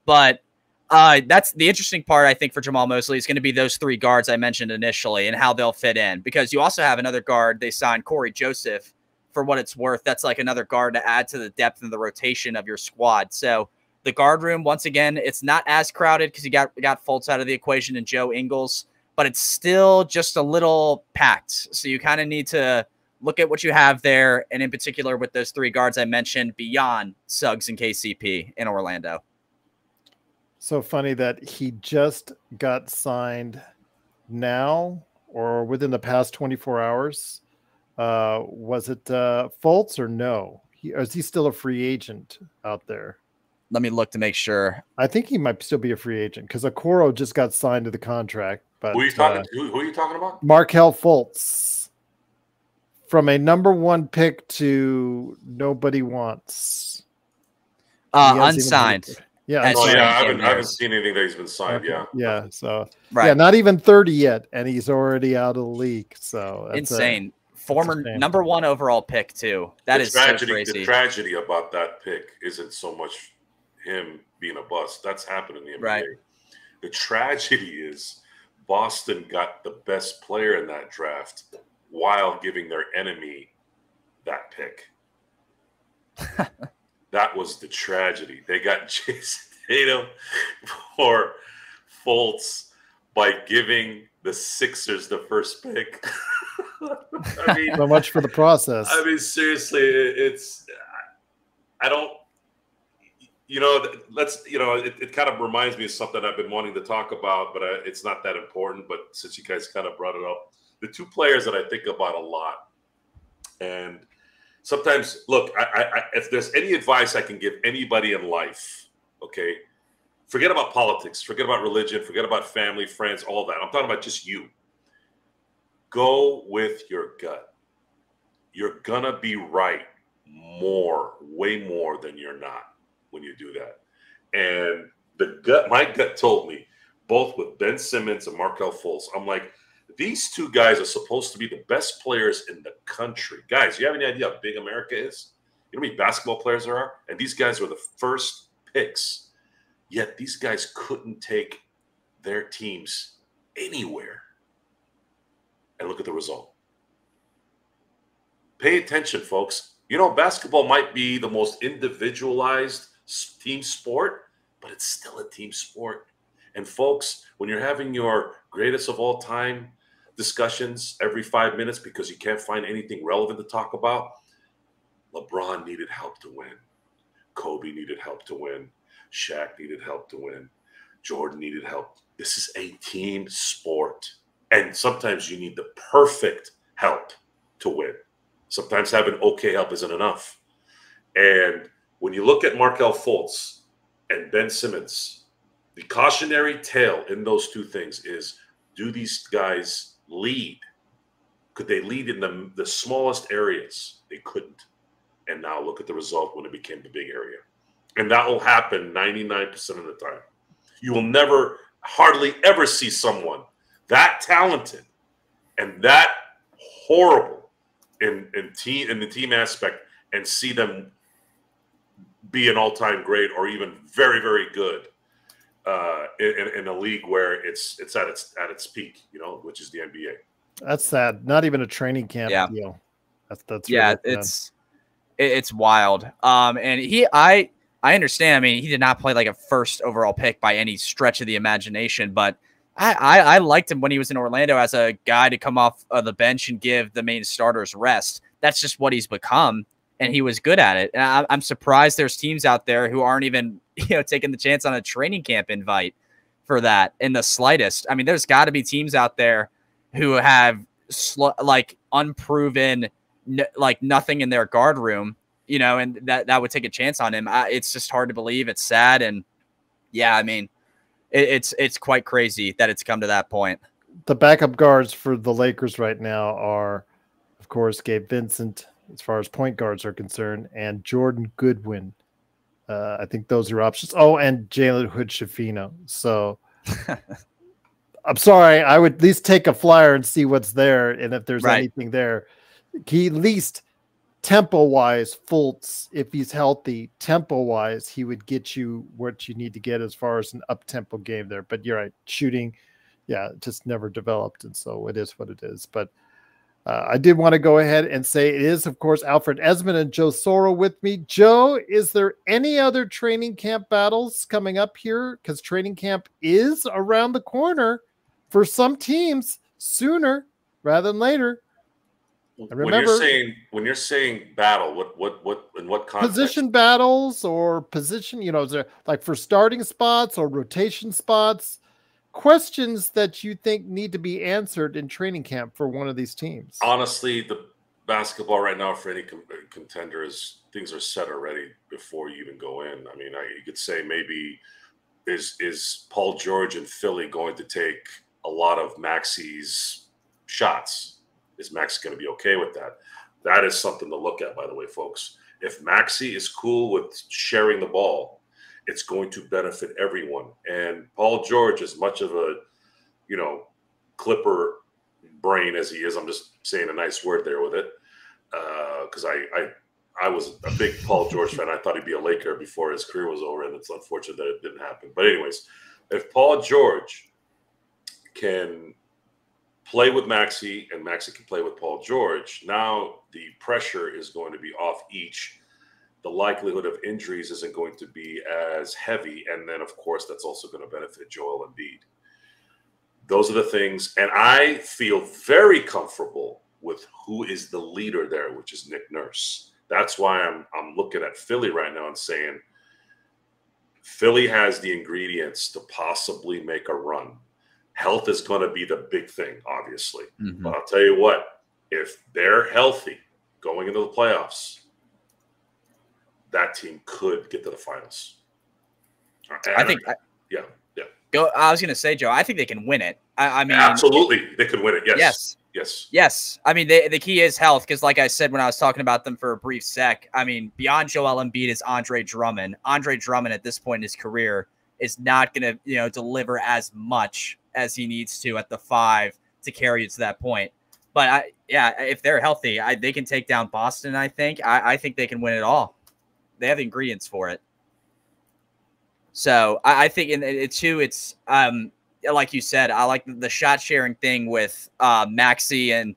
But that's the interesting part, I think, for Jamal Mosley is going to be those three guards I mentioned initially and how they'll fit in. Because you also have another guard. They signed Corey Joseph for what it's worth. That's like another guard to add to the depth and the rotation of your squad. So the guard room, once again, it's not as crowded because you got Fultz out of the equation and Joe Ingles, but it's still just a little packed. So you kind of need to look at what you have there, and in particular with those three guards I mentioned beyond Suggs and KCP in Orlando. So funny that he just got signed now or within the past 24 hours. Was it Fultz or no? Is he still a free agent out there? Let me look to make sure. I think he might still be a free agent because Okoro just got signed to the contract. But who are you talking to? Who are you talking about? Markelle Fultz. From a number 1 pick to nobody wants. Unsigned. Yeah. Oh, yeah. I haven't seen anything that he's been signed. Okay. Yeah. So, right. Yeah, not even 30 yet. And he's already out of the league. So, that's insane. Former number 1 overall pick, too. That is so crazy. The tragedy about that pick isn't so much him being a bust. That's happened in the NBA. Right. The tragedy is Boston got the best player in that draft while giving their enemy that pick. That was the tragedy. They got Jason Tatum for Fultz by giving the Sixers the first pick. I mean, so much for the process. I mean, seriously, I don't, it kind of reminds me of something I've been wanting to talk about, but it's not that important. But since you guys kind of brought it up, the two players that I think about a lot, and sometimes, look, I if there's any advice I can give anybody in life, okay, forget about politics, forget about religion, forget about family, friends, all that. I'm talking about just you. Go with your gut. You're gonna be right way more than you're not when you do that. And my gut told me, both with Ben Simmons and Markelle Fultz, I'm like, these two guys are supposed to be the best players in the country. Guys, you have any idea how big America is? You know how many basketball players there are? And these guys were the first picks. Yet these guys couldn't take their teams anywhere. And look at the result. Pay attention, folks. You know, basketball might be the most individualized team sport, but it's still a team sport. And folks, when you're having your greatest of all time discussions every 5 minutes because you can't find anything relevant to talk about, LeBron needed help to win. Kobe needed help to win. Shaq needed help to win. Jordan needed help. This is a team sport. And sometimes you need the perfect help to win. Sometimes having okay help isn't enough. And when you look at Markelle Fultz and Ben Simmons, the cautionary tale in those two things is, do these guys lead? Could they lead in the smallest areas? They couldn't. And now look at the result when it became the big area. And that will happen 99% of the time. You will never, hardly ever see someone that talented and that horrible in the team aspect and see them be an all-time great or even very, very good in a league where it's at its peak, which is the NBA. That's sad. Not even a training camp deal. That's yeah, really it's wild. And I understand. I mean, he did not play like a first overall pick by any stretch of the imagination, but I liked him when he was in Orlando as a guy to come off of the bench and give the main starters rest. That's just what he's become, and he was good at it. And I'm surprised there's teams out there who aren't even taking the chance on a training camp invite for that in the slightest. I mean, there's got to be teams out there who have like unproven, like nothing in their guard room, and that would take a chance on him. It's just hard to believe. It's sad, and yeah, I mean. It's quite crazy that it's come to that point. The backup guards for the Lakers right now are, of course, Gabe Vincent, as far as point guards are concerned, and Jordan Goodwin. I think those are options. Oh, and Jalen Hood-Schifino. So I'm sorry. I would at least take a flyer and see what's there. And if there's anything there, he at least tempo-wise, Fultz, if he's healthy, tempo-wise, he would get you what you need to get as far as an up-tempo game there. But you're right, shooting, just never developed, and so it is what it is. But I did want to go ahead and say it is, of course, Alfred Esmond and Joe Soro with me. Joe, is there any other training camp battles coming up here? Because training camp is around the corner for some teams sooner rather than later. Remember, when you're saying battle, what in what context? Position battles or position, is there like for starting spots or rotation spots, questions that you think need to be answered in training camp for one of these teams? Honestly, the basketball right now for any contenders, things are set already before you even go in. I mean, you could say maybe is Paul George and Philly going to take a lot of Maxi's shots? Is Max going to be okay with that? That is something to look at, by the way, folks. If Maxi is cool with sharing the ball, it's going to benefit everyone. And Paul George, as much of a, Clipper brain as he is, I'm just saying a nice word there with it, because I was a big Paul George fan. I thought he'd be a Laker before his career was over, and it's unfortunate that it didn't happen. But anyways, if Paul George can play with Maxi and Maxi can play with Paul George, now the pressure is going to be off each. The likelihood of injuries isn't going to be as heavy. And then, of course, that's also going to benefit Joel Embiid. Those are the things. And I feel very comfortable with who is the leader there, which is Nick Nurse. That's why I'm looking at Philly right now and saying Philly has the ingredients to possibly make a run. Health is going to be the big thing, obviously. Mm-hmm. But I'll tell you what, if they're healthy going into the playoffs, that team could get to the finals. I think. Yeah. I was going to say, Joe, I think they can win it. I mean, absolutely, they could win it. Yes. I mean, the key is health, because like I said when I was talking about them for a brief sec, I mean, beyond Joel Embiid is Andre Drummond. Andre Drummond at this point in his career is not going to, deliver as much as he needs to at the 5 to carry it to that point. But if they're healthy, they can take down Boston. I think they can win it all. They have the ingredients for it. So I think it's like you said, I like the shot sharing thing with Maxi and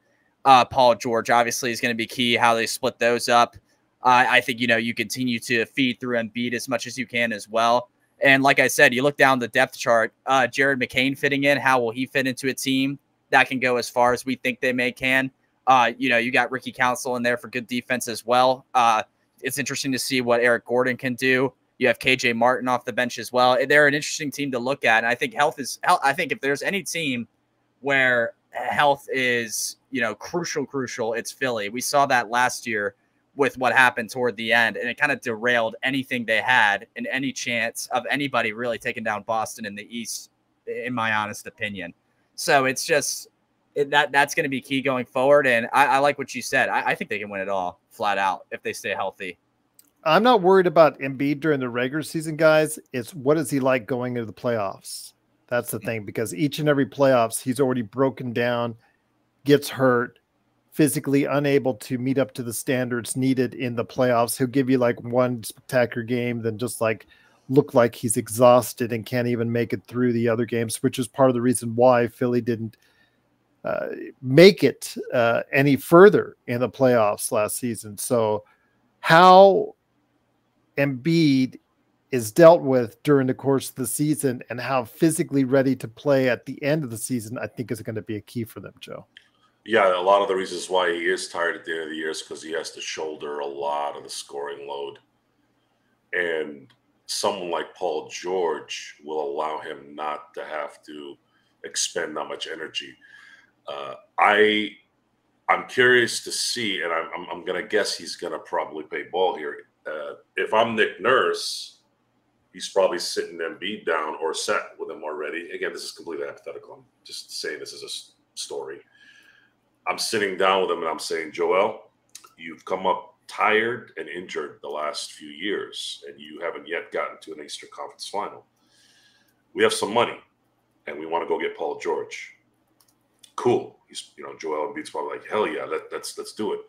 Paul George. Obviously, is going to be key how they split those up. I think you continue to feed through Embiid as much as you can as well. And like I said, you look down the depth chart, Jared McCain fitting in. How will he fit into a team that can go as far as we think they can? You got Ricky Council in there for good defense as well. It's interesting to see what Eric Gordon can do. You have KJ Martin off the bench as well. They're an interesting team to look at. And I think I think if there's any team where health is, crucial, it's Philly. We saw that last year with what happened toward the end, and it kind of derailed anything they had and any chance of anybody really taking down Boston in the East, in my honest opinion. So it's just, that's going to be key going forward. And I like what you said. I think they can win it all flat out if they stay healthy. I'm not worried about Embiid during the regular season, guys. It's what is he like going into the playoffs? That's the thing, because each and every playoffs, he's already broken down, gets hurt, physically unable to meet up to the standards needed in the playoffs. He'll give you like one spectacular game, then just like look like he's exhausted and can't even make it through the other games, which is part of the reason why Philly didn't make it any further in the playoffs last season. So how Embiid is dealt with during the course of the season and how physically ready to play at the end of the season, I think is going to be a key for them, Joe. Yeah, a lot of the reasons why he is tired at the end of the year is because he has to shoulder a lot of the scoring load. And someone like Paul George will allow him not to have to expend that much energy. I'm curious to see, and I'm going to guess he's going to probably play ball here. If I'm Nick Nurse, he's probably sitting Embiid down or set with him already. Again, this is completely hypothetical. I'm just saying this is a story. I'm sitting down with him and I'm saying, Joel, you've come up tired and injured the last few years, and you haven't yet gotten to an Eastern Conference final. We have some money, and we want to go get Paul George. Cool. He's, Joel Embiid's probably like, hell yeah, let's do it.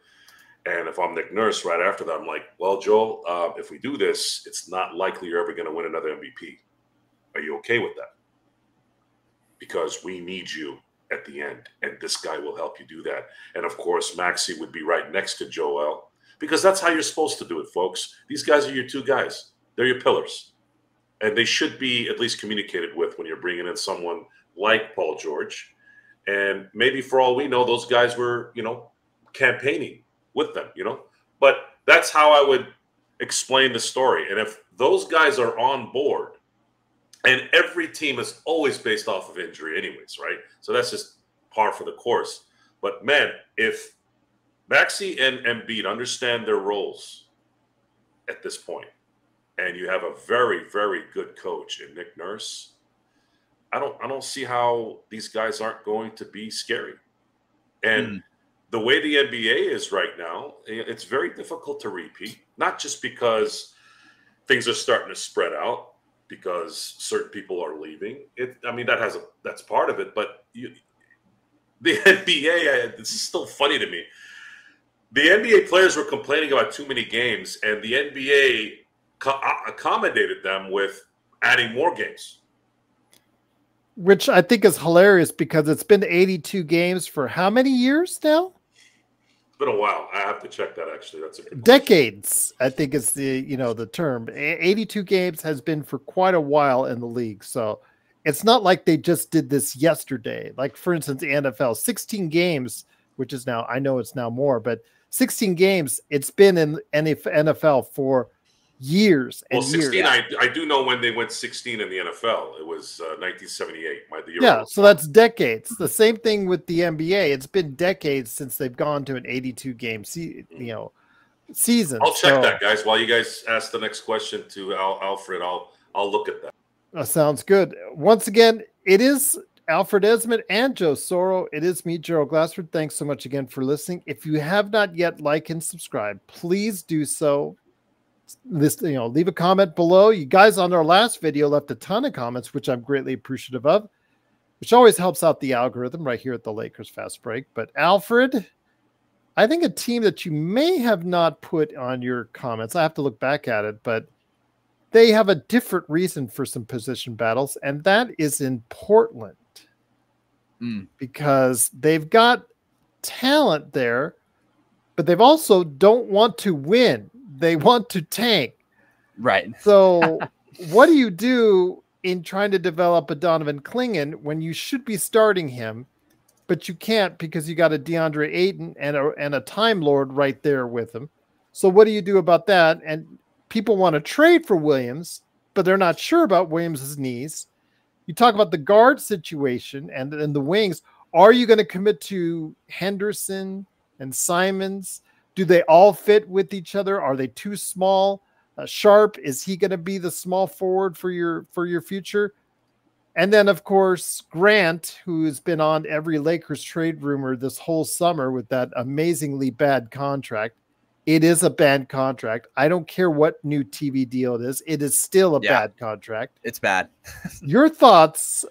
And if I'm Nick Nurse right after that, I'm like, well, Joel, if we do this, it's not likely you're ever going to win another MVP. Are you okay with that? Because we need you at the end, and this guy will help you do that. And of course, Maxey would be right next to Joel, because that's how you're supposed to do it, folks. These guys are your two guys. They're your pillars. And they should be at least communicated with when you're bringing in someone like Paul George. And maybe for all we know, those guys were, campaigning with them, But that's how I would explain the story. And if those guys are on board, and every team is always based off of injury anyways, right? So that's just par for the course. But, man, if Maxey and Embiid understand their roles at this point, and you have a very, very good coach in Nick Nurse, I don't see how these guys aren't going to be scary. And the way the NBA is right now, it's very difficult to repeat, not just because things are starting to spread out, because certain people are leaving. That's part of it. But the NBA, this is still funny to me. The NBA players were complaining about too many games, and the NBA accommodated them with adding more games. Which I think is hilarious, because it's been 82 games for how many years now? It's been a while. I have to check that, actually. That's a good decades, question. I think is the term. 82 games has been for quite a while in the league. So it's not like they just did this yesterday. Like, for instance, the NFL, 16 games, which is now, I know it's now more, but 16 games, it's been in NFL for years and 16, years. I do know when they went 16 in the NFL. It was 1978. So that's decades. The same thing with the NBA. It's been decades since they've gone to an 82 game season. I'll check that, guys. While you guys ask the next question to Alfred, I'll look at that. Sounds good. Once again, it is Alfred Esmond and Joe Soro. It is me, Gerald Glassford. Thanks so much again for listening. If you have not yet liked and subscribed, please do so. Leave a comment below. You guys on our last video left a ton of comments, which I'm greatly appreciative of, which always helps out the algorithm right here at the Lakers Fast Break. But Alfred, I think a team that you may have not put on your comments, I have to look back at it, but they have a different reason for some position battles, and that is in Portland. Because they've got talent there, but they've also don't want to win. They want to tank. Right. So what do you do in trying to develop a Donovan Clingan when you should be starting him, but you can't because you got a DeAndre Ayton and a Time Lord right there with him? So what do you do about that? And people want to trade for Williams, but they're not sure about Williams' knees. You talk about the guard situation and the wings. Are you going to commit to Henderson and Simons? Do they all fit with each other? Are they too small? Sharp, is he going to be the small forward for your future? And then, of course, Grant, who's been on every Lakers trade rumor this whole summer with that amazingly bad contract. It is a bad contract. I don't care what new TV deal it is. It is still a bad contract. It's bad. Your thoughts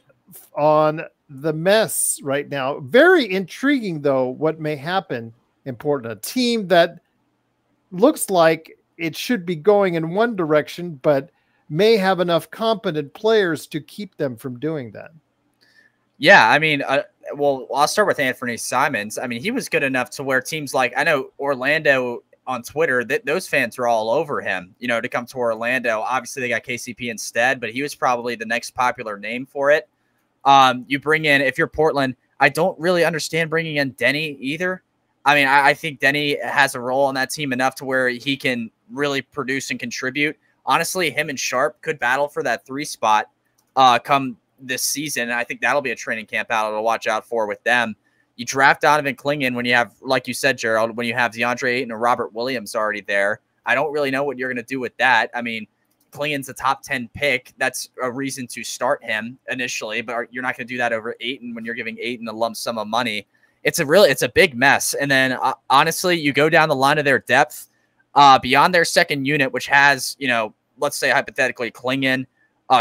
on the mess right now? Very intriguing, though, what may happen in Portland. A team that looks like it should be going in one direction, but may have enough competent players to keep them from doing that. Yeah, I mean, well, I'll start with Anthony Simons. I mean, he was good enough to where teams like, I know Orlando on Twitter, that those fans are all over him, you know, to come to Orlando. Obviously, they got KCP instead, but he was probably the next popular name for it. You bring in, if you're Portland, I don't really understand bringing in Denny either. I mean, I think Denny has a role on that team enough to where he can really produce and contribute. Honestly, him and Sharp could battle for that 3 spot come this season. And I think that'll be a training camp battle to watch out for with them. You draft Donovan Clingan when you have, like you said, Gerald, when you have DeAndre Ayton and Robert Williams already there. I don't really know what you're going to do with that. I mean, Clingan's a top 10 pick. That's a reason to start him initially, but you're not going to do that over Ayton when you're giving Ayton a lump sum of money. It's a big mess. And then honestly, you go down the line of their depth beyond their second unit, which has, you know, let's say hypothetically Clingan,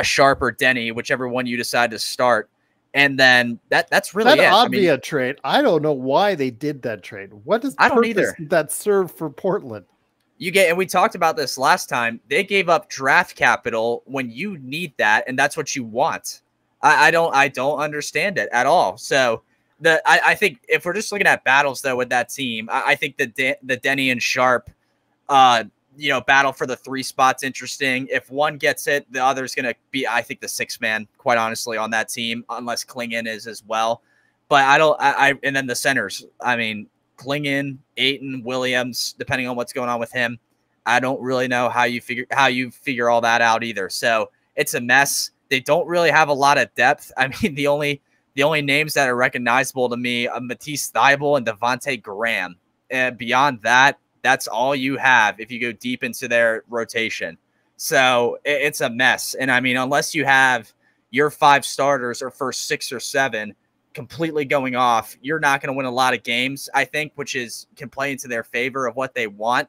Sharp or Denny, whichever one you decide to start. And then that's really that it. ought to be a trade. I don't know why they did that trade. What does I don't either. That serve for Portland? You get, and we talked about this last time. They gave up draft capital when you need that, and that's what you want. I don't understand it at all. So I think if we're just looking at battles though with that team, I think the Denny and Sharp, you know, battle for the 3 spots interesting. If one gets it, the other's going to be, I think, the 6th man, quite honestly, on that team, unless Clingan is as well. But and then the centers. I mean, Clingan, Ayton, Williams, depending on what's going on with him, I don't really know how you figure all that out either. So it's a mess. They don't really have a lot of depth. I mean, the only names that are recognizable to me are Matisse Thybulle and Devontae Graham. And beyond that, that's all you have if you go deep into their rotation. So it's a mess. And I mean, unless you have your 5 starters or first 6 or 7 completely going off, you're not going to win a lot of games, I think, which can play into their favor of what they want.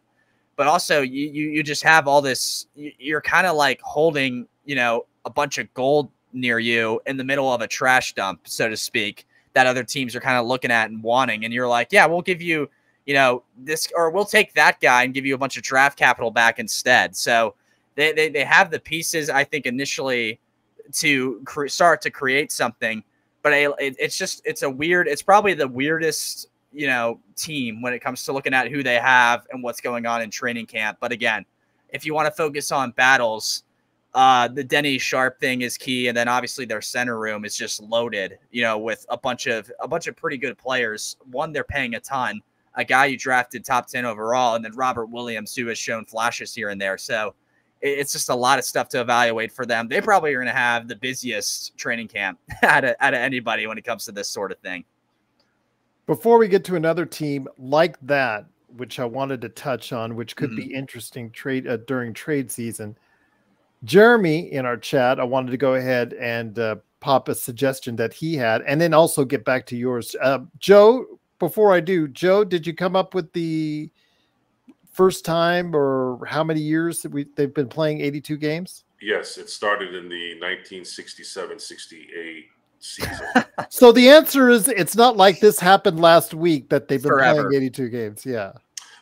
But also you just have all this, you're kind of like holding, you know, a bunch of gold near you in the middle of a trash dump, so to speak, that other teams are kind of looking at and wanting. And you're like, yeah, we'll give you, you know, this, or we'll take that guy and give you a bunch of draft capital back instead. So they have the pieces, I think, initially to start to create something, but it's probably the weirdest, you know, team when it comes to looking at who they have and what's going on in training camp. But again, if you want to focus on battles, the Denny Sharp thing is key. And then obviously their center room is just loaded, you know, with a bunch of pretty good players. One, they're paying a ton. A guy you drafted top 10 overall, and then Robert Williams, who has shown flashes here and there. So it's just a lot of stuff to evaluate for them. They probably are going to have the busiest training camp out of anybody when it comes to this sort of thing. Before we get to another team like that, which I wanted to touch on, which could be interesting during trade season, Jeremy in our chat, I wanted to go ahead and pop a suggestion that he had, and then also get back to yours. Joe, before I do, Joe, did you come up with the first time or how many years that they've been playing 82 games? Yes, it started in the 1967-68 season. So the answer is it's not like this happened last week that they've been Forever. playing 82 games. Yeah.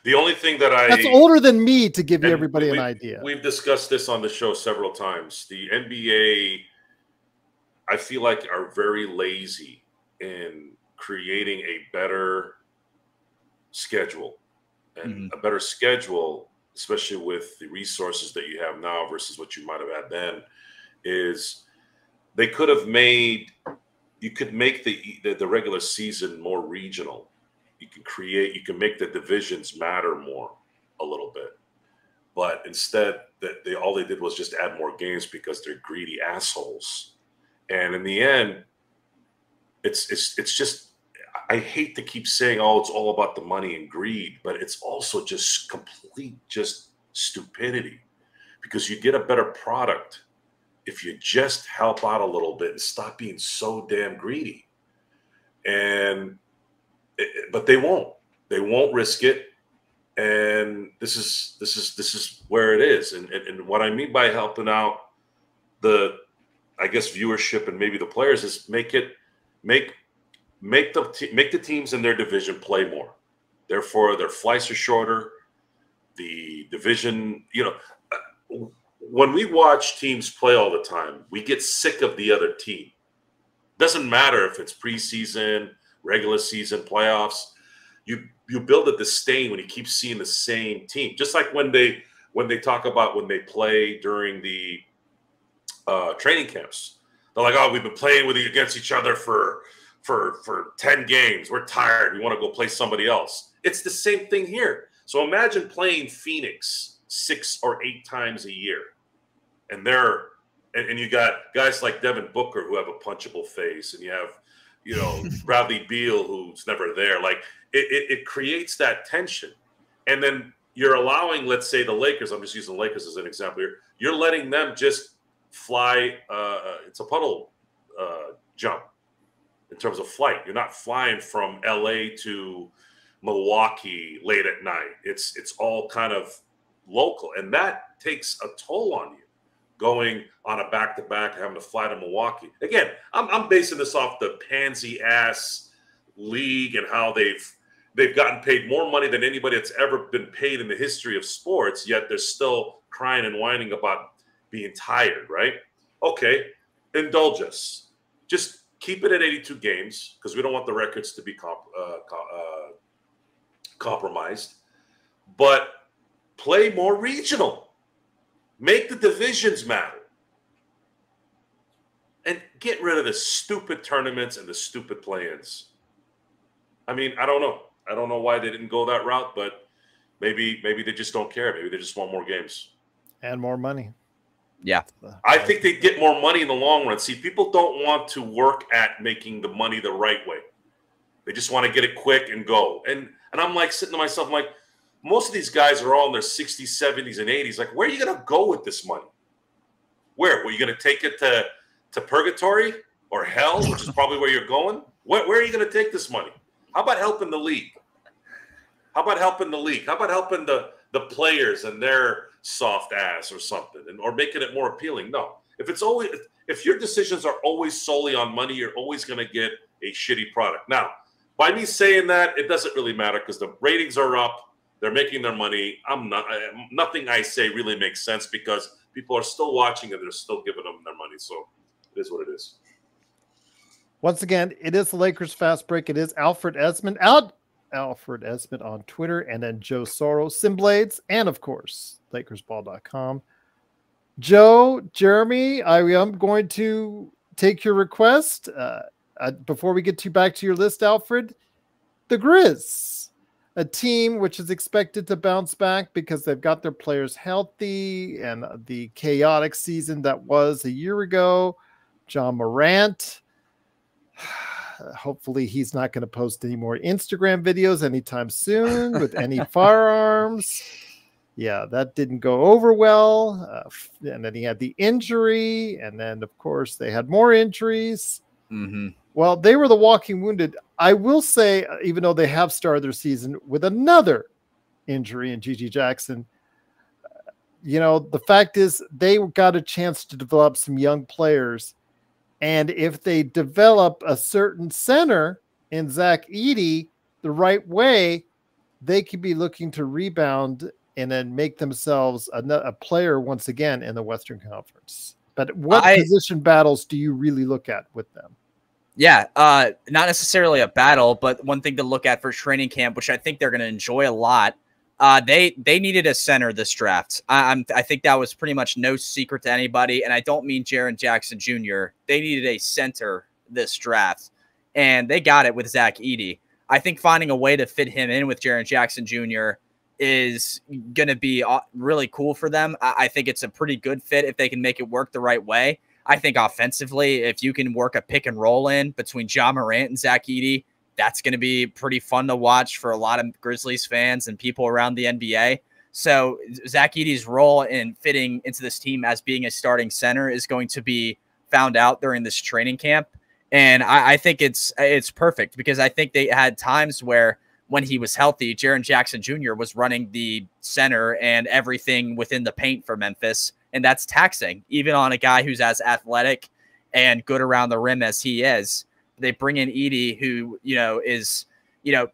The only thing that's older than me, to give everybody an idea. We've discussed this on the show several times. The NBA, I feel like, are very lazy in creating a better schedule. And a better schedule, especially with the resources that you have now versus what you might have had then, is they could have made, you could make the regular season more regional. You can make the divisions matter more a little bit. But instead, all they did was just add more games because they're greedy assholes. And in the end, it's just, I hate to keep saying, oh, it's all about the money and greed, but it's also just complete stupidity, because you get a better product if you just help out a little bit and stop being so damn greedy. But they won't risk it. And this is where it is. And what I mean by helping out the, I guess, viewership and maybe the players is make the teams in their division play more. Therefore, their flights are shorter. The division, when we watch teams play all the time, we get sick of the other team. Doesn't matter if it's preseason, regular season, playoffs. You build a disdain when you keep seeing the same team. Just like when they talk about when they play during the training camps, they're like, "Oh, we've been playing against each other for 10 games. We're tired. We want to go play somebody else." It's the same thing here. So imagine playing Phoenix 6 or 8 times a year, and you got guys like Devin Booker who have a punchable face, and you have Bradley Beal who's never there. Like it creates that tension, and then you're allowing, let's say, the Lakers. I'm just using the Lakers as an example here. You're letting them just fly. It's a puddle jump in terms of flight. You're not flying from LA to Milwaukee late at night. It's all kind of local, and that takes a toll on you. Going on a back-to-back, having to fly to Milwaukee. Again, I'm basing this off the pansy-ass league and how they've gotten paid more money than anybody that's ever been paid in the history of sports, yet they're still crying and whining about being tired, right? Okay, indulge us. Just keep it at 82 games because we don't want the records to be compromised. But play more regional. Make the divisions matter. And get rid of the stupid tournaments and the stupid play-ins. I mean, I don't know. I don't know why they didn't go that route, but maybe they just don't care. Maybe they just want more games. And more money. Yeah. I think they get more money in the long run. See, people don't want to work at making the money the right way. They just want to get it quick and go. And I'm like sitting to myself, I'm like, most of these guys are all in their 60s, 70s, and 80s. Like, where are you going to go with this money? Where? Were you going to take it to purgatory or hell, which is probably where you're going? Where are you going to take this money? How about helping the league? How about helping the league? How about helping the players and their soft ass or something, or making it more appealing? No. If your decisions are always solely on money, you're always going to get a shitty product. Now, by me saying that, it doesn't really matter because the ratings are up. They're making their money. Nothing I say really makes sense because people are still watching and they're still giving them their money. So it is what it is. Once again, it is the Lakers Fast Break. It is Alfred Esmond Alfred Esmond on Twitter, and then Joe Soro, Simblades, and of course, LakersBall.com. Joe, Jeremy, I am going to take your request. Before we get back to your list, Alfred, the Grizz, a team which is expected to bounce back because they've got their players healthy and the chaotic season that was a year ago. John Morant, hopefully he's not going to post any more Instagram videos anytime soon with any firearms. Yeah, that didn't go over well. And then he had the injury. And then, of course, they had more injuries. Mm-hmm. Well, they were the walking wounded. I will say, even though they have started their season with another injury in Gigi Jackson, the fact is they got a chance to develop some young players. And if they develop a certain center in Zach Edey the right way, they could be looking to rebound and then make themselves a player once again in the Western Conference. But what position battles do you really look at with them? Yeah, not necessarily a battle, but one thing to look at for training camp, which I think they're going to enjoy a lot. They needed a center this draft. I think that was pretty much no secret to anybody, and I don't mean Jaren Jackson Jr. They needed a center this draft, and they got it with Zach Edey. I think finding a way to fit him in with Jaren Jackson Jr. is going to be really cool for them. I think it's a pretty good fit if they can make it work the right way. I think offensively, if you can work a pick and roll in between John Morant and Zach Edey, that's going to be pretty fun to watch for a lot of Grizzlies fans and people around the NBA. So Zach Edey's role in fitting into this team as being a starting center is going to be found out during this training camp. And I think it's perfect, because I think they had times where when he was healthy, Jaren Jackson Jr. was running the center and everything within the paint for Memphis. And that's taxing, even on a guy who's as athletic and good around the rim as he is. They bring in Edey, who, is,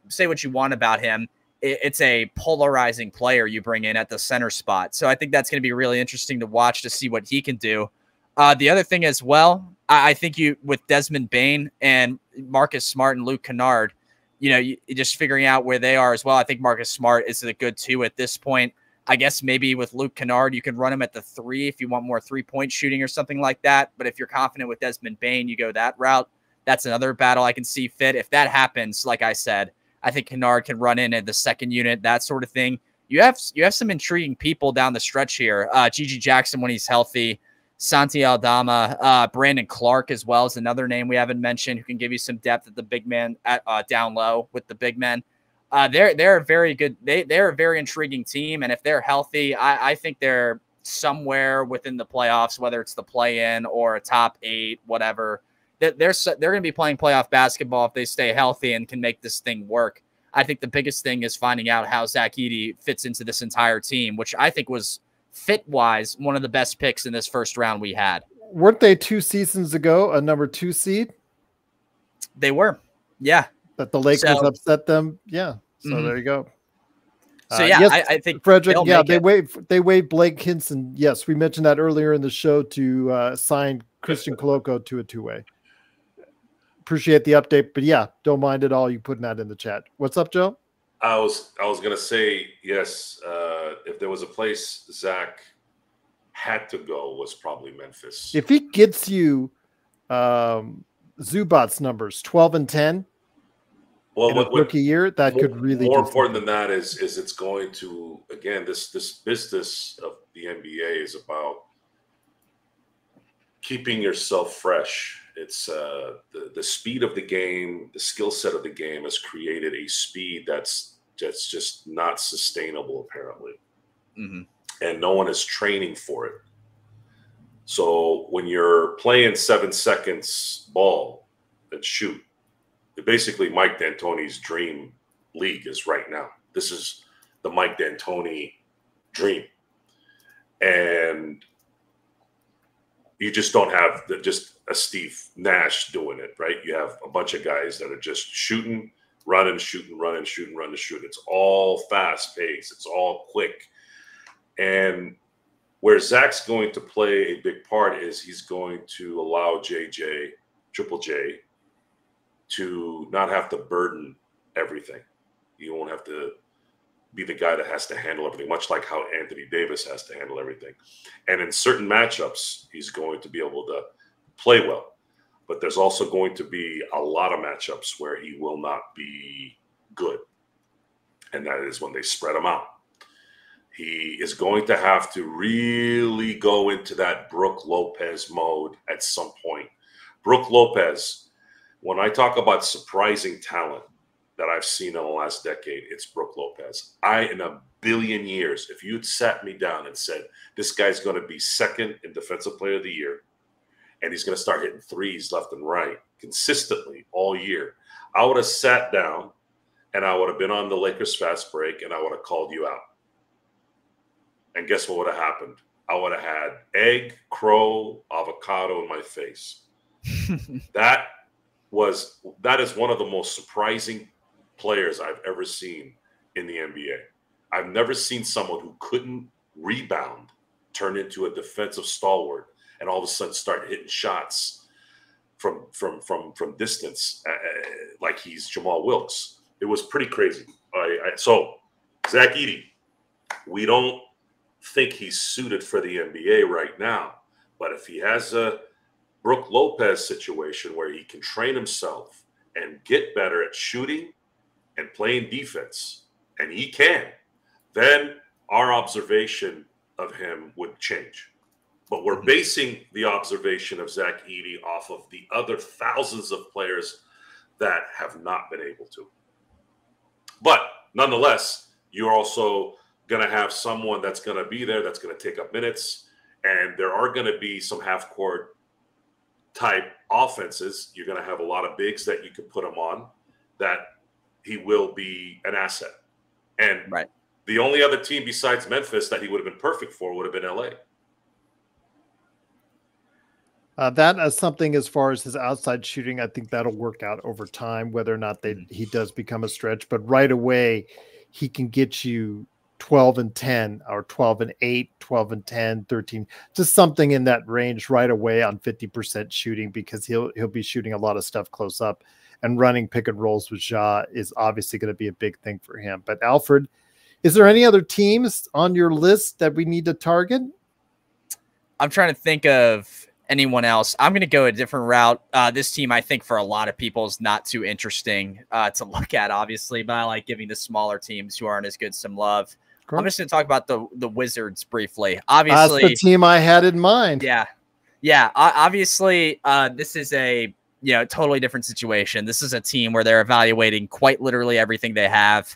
say what you want about him. It's a polarizing player you bring in at the center spot. So I think that's going to be really interesting to watch, to see what he can do. The other thing as well, I think with Desmond Bane and Marcus Smart and Luke Kennard, you just figuring out where they are as well. I think Marcus Smart is a good 2 at this point. I guess maybe with Luke Kennard, you can run him at the 3 if you want more 3-point shooting or something like that. But if you're confident with Desmond Bane, you go that route. That's another battle I can see fit. If that happens, like I said, I think Kennard can run in at the second unit, that sort of thing. You have some intriguing people down the stretch here. Gigi Jackson when he's healthy. Santi Aldama, Brandon Clark as well is another name we haven't mentioned, who can give you some depth at the big man, down low with the big men. They're a very good. They're a very intriguing team, and if they're healthy, I think they're somewhere within the playoffs, whether it's the play-in or a top 8, whatever. They're going to be playing playoff basketball if they stay healthy and can make this thing work. I think the biggest thing is finding out how Zach Edey fits into this entire team, which I think was fit-wise one of the best picks in this first round we had. Weren't they 2 seasons ago a number 2 seed? They were, yeah. That the Lakers upset them, yeah. So there you go. So yeah, yes, I think Frederick. Yeah, they waived Blake Hinson. Yes, we mentioned that earlier in the show to sign Christian Koloko to a 2-way. Appreciate the update, but yeah, don't mind at all you putting that in the chat. What's up, Joe? I was gonna say yes. If there was a place Zach had to go, was probably Memphis. If he gets you Zubac's numbers 12 and 10 in a rookie year, that could really more important than that is it's going to, again, this business of the NBA is about keeping yourself fresh. It's the speed of the game, the skill set of the game has created a speed that's just not sustainable, apparently. Mm-hmm. And no one is training for it. So when you're playing 7 seconds ball and shoot, basically Mike D'Antoni's dream league is right now. This is the Mike D'Antoni dream. And you just don't have just a Steve Nash doing it, right? You have a bunch of guys that are just shooting, running, shooting, running, shooting, running, shooting. It's all fast paced. It's all quick. And where Zach's going to play a big part is he's going to allow Triple J, to not have to burden everything. You won't have to be the guy that has to handle everything, much like how Anthony Davis has to handle everything. And in certain matchups, he's going to be able to play well. But there's also going to be a lot of matchups where he will not be good. And that is when they spread him out. He is going to have to really go into that Brook Lopez mode at some point. Brook Lopez, when I talk about surprising talent that I've seen in the last decade, it's Brook Lopez. In a billion years, if you'd sat me down and said, this guy's going to be second in Defensive Player of the Year, and he's going to start hitting threes left and right consistently all year, I would have sat down and I would have been on the Lakers fast break and I would have called you out. And guess what would have happened? I would have had egg, crow, avocado in my face. That is one of the most surprising players I've ever seen in the NBA. I've never seen someone who couldn't rebound turn into a defensive stalwart and all of a sudden start hitting shots from distance like he's Jamal Wilkes. It was pretty crazy. So Zach Edey, we don't think he's suited for the NBA right now, but if he has a Brook Lopez situation where he can train himself and get better at shooting and playing defense, and he can, then our observation of him would change. But we're basing the observation of Zach Edey off of the other thousands of players that have not been able to. But nonetheless, you're also going to have someone that's going to be there, that's going to take up minutes. And there are going to be some half court type offenses. You're going to have a lot of bigs that you can put him on, that he will be an asset. And the only other team besides Memphis that he would have been perfect for would have been LA. That is something as far as his outside shooting. I think that'll work out over time, whether or not he does become a stretch. But right away, he can get you 12 and 10 or 12 and 8, 12 and 10, 13, just something in that range right away on 50% shooting, because he'll be shooting a lot of stuff close up, and running pick and rolls with Ja is obviously going to be a big thing for him. But Alfred, is there any other teams on your list that we need to target? I'm trying to think of anyone else. I'm going to go a different route. This team, I think for a lot of people, is not too interesting to look at, obviously, but I like giving the smaller teams who aren't as good some love. I'm just going to talk about the Wizards briefly. Obviously, that's the team I had in mind. Yeah. Obviously, this is a totally different situation. This is a team where they're evaluating quite literally everything they have.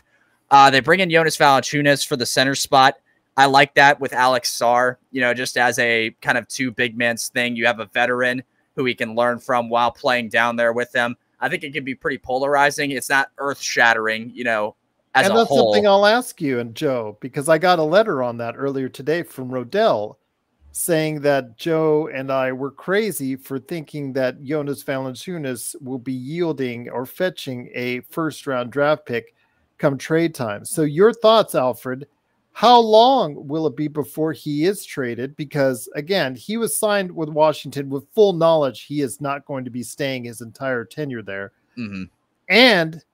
They bring in Jonas Valanciunas for the center spot. I like that with Alex Sarr, just as a kind of two big man's thing. You have a veteran who he can learn from while playing down there with them. I think it can be pretty polarizing. It's not earth shattering, as a whole. And that's something I'll ask you and Joe, because I got a letter on that earlier today from Rodell saying that Joe and I were crazy for thinking that Jonas Valanciunas will be yielding or fetching a first-round draft pick come trade time. So your thoughts, Alfred? How long will it be before he is traded? Because, again, he was signed with Washington with full knowledge he is not going to be staying his entire tenure there. Mm-hmm. And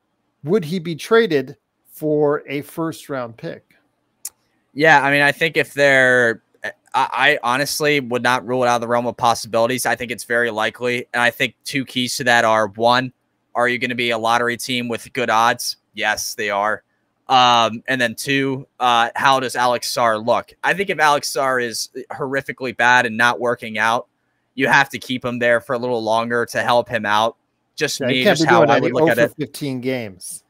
would he be traded for a first-round pick? Yeah, I mean, I think if they're – I honestly would not rule it out of the realm of possibilities. I think it's very likely. And I think two keys to that are, one, are you going to be a lottery team with good odds? Yes, they are. And then two, how does Alex Sarr look? I think if Alex Sarr is horrifically bad and not working out, you have to keep him there for a little longer to help him out. Just me, just how I would look at it. 15 games.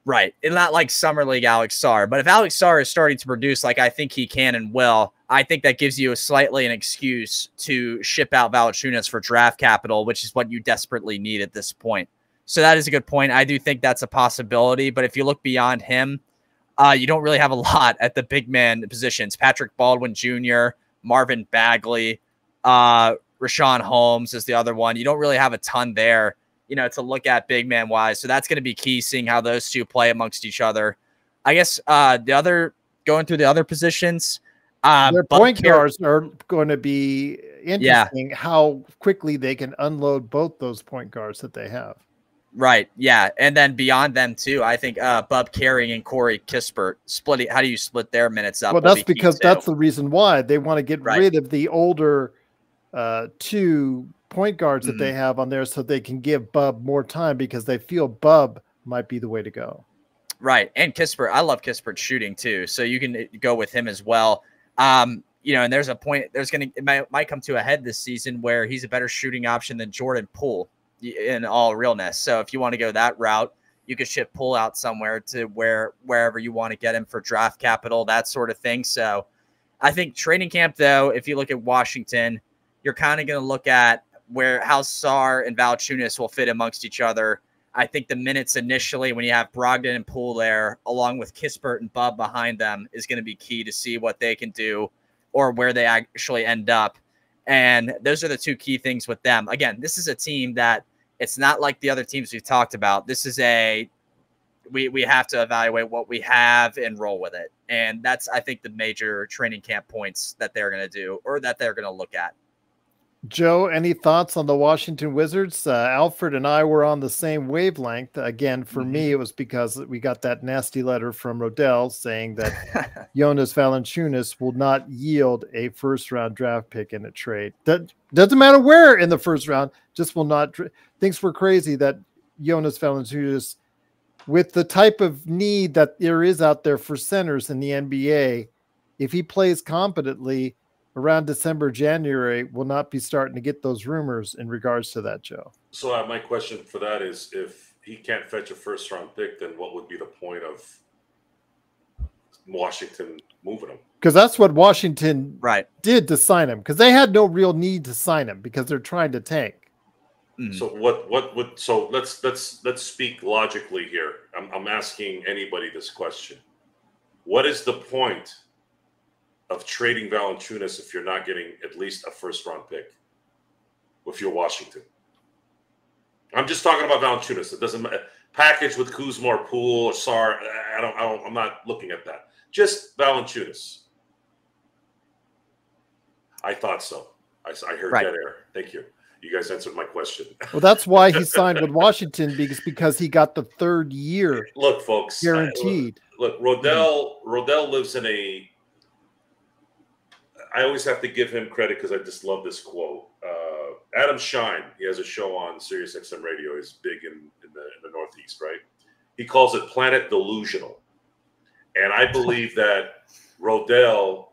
Right. It's not like Summer League Alex Sarr. But if Alex Sarr is starting to produce like I think he can and will, I think that gives you an excuse to ship out Valanciunas for draft capital, which is what you desperately need at this point. So that is a good point. I do think that's a possibility. But if you look beyond him, you don't really have a lot at the big man positions. Patrick Baldwin Jr., Marvin Bagley, Rashawn Holmes is the other one. You don't really have a ton there, to look at big man wise. So that's going to be key, seeing how those two play amongst each other. I guess going through the other positions, their point guards are going to be interesting. How quickly they can unload both those point guards that they have. Right. Yeah. And then beyond them too, I think Bub Carey and Corey Kispert splitting. How do you split their minutes up? Well, that's because that's the reason why they want to get rid of the older 2 point guards that they have on there, so they can give Bub more time, because they feel Bub might be the way to go. Right. And Kispert, I love Kispert's shooting too, so you can go with him as well. And there's a point. It might come to a head this season where he's a better shooting option than Jordan Poole, in all realness. So if you want to go that route, you could ship Poole out somewhere to wherever you want to get him for draft capital, that sort of thing. So I think training camp, though, if you look at Washington, you're kind of going to look at how Sarr and Valanciunas will fit amongst each other. I think the minutes initially, when you have Brogdon and Poole there, along with Kispert and Bub behind them, is going to be key to see what they can do or where they actually end up. And those are the two key things with them. Again, this is a team that it's not like the other teams we've talked about. This is we have to evaluate what we have and roll with it. And that's, I think, the major training camp points that they're going to do, or that they're going to look at. Joe, any thoughts on the Washington Wizards? Alfred and I were on the same wavelength. Again, for me, it was because we got that nasty letter from Rodell saying that Jonas Valanciunas will not yield a first-round draft pick in a trade. That doesn't matter where in the first round, just will not. Thinks we're crazy that Jonas Valanciunas, with the type of need that there is out there for centers in the NBA, if he plays competently around December, January, will not be starting to get those rumors in regards to that, Joe. So my question for that is, if he can't fetch a first-round pick, then what would be the point of Washington moving him. Because that's what Washington Right. did to sign him. Because they had no real need to sign him because they're trying to tank. So what would so let's speak logically here. I'm asking anybody this question. What is the point of trading Valanciunas if you're not getting at least a first-round pick if you're Washington? I'm just talking about Valanciunas. It doesn't matter. Package with Kuzma or Poole or Sar. I'm not looking at that. Just Valanciunas. I thought so. I heard Right. dead air. Thank you. You guys answered my question. Well, that's why he signed with Washington, because he got the 3rd year. Look, folks, guaranteed. Look, Rodell lives in a. I always have to give him credit because I just love this quote. Adam Shine, he has a show on Sirius XM Radio. He's big in the Northeast, right? He calls it Planet Delusional, and I believe that Rodell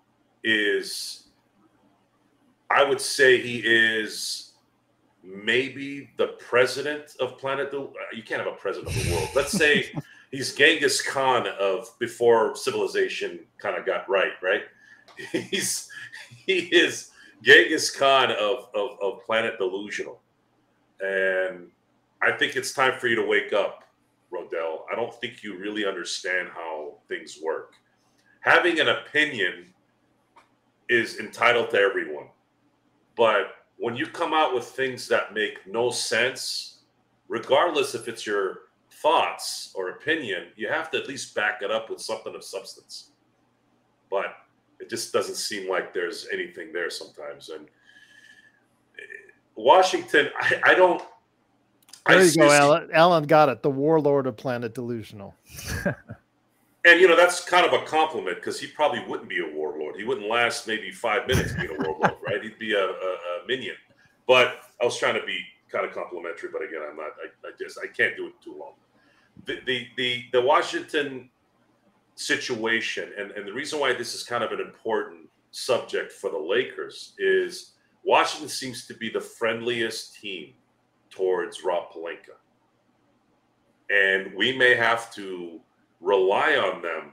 is. I would say he is maybe the president of Planet. You can't have a president of the world. Let's say he's Genghis Khan of before civilization kind of got right. He is Genghis Khan of Planet Delusional, and I think it's time for you to wake up, Rodell. I don't think you really understand how things work. Having an opinion is entitled to everyone, but when you come out with things that make no sense, regardless if it's your thoughts or opinion, you have to at least back it up with something of substance. But it just doesn't seem like there's anything there sometimes. And Washington, I don't. There you go, Alan. Alan got it. The warlord of Planet Delusional. And, that's kind of a compliment because he probably wouldn't be a warlord. He wouldn't last maybe 5 minutes being a warlord, right? He'd be a minion. But I was trying to be kind of complimentary, but again, I'm not. I can't do it too long. The Washington situation, and the reason why this is kind of an important subject for the Lakers is Washington seems to be the friendliest team towards Rob Pelinka. And we may have to rely on them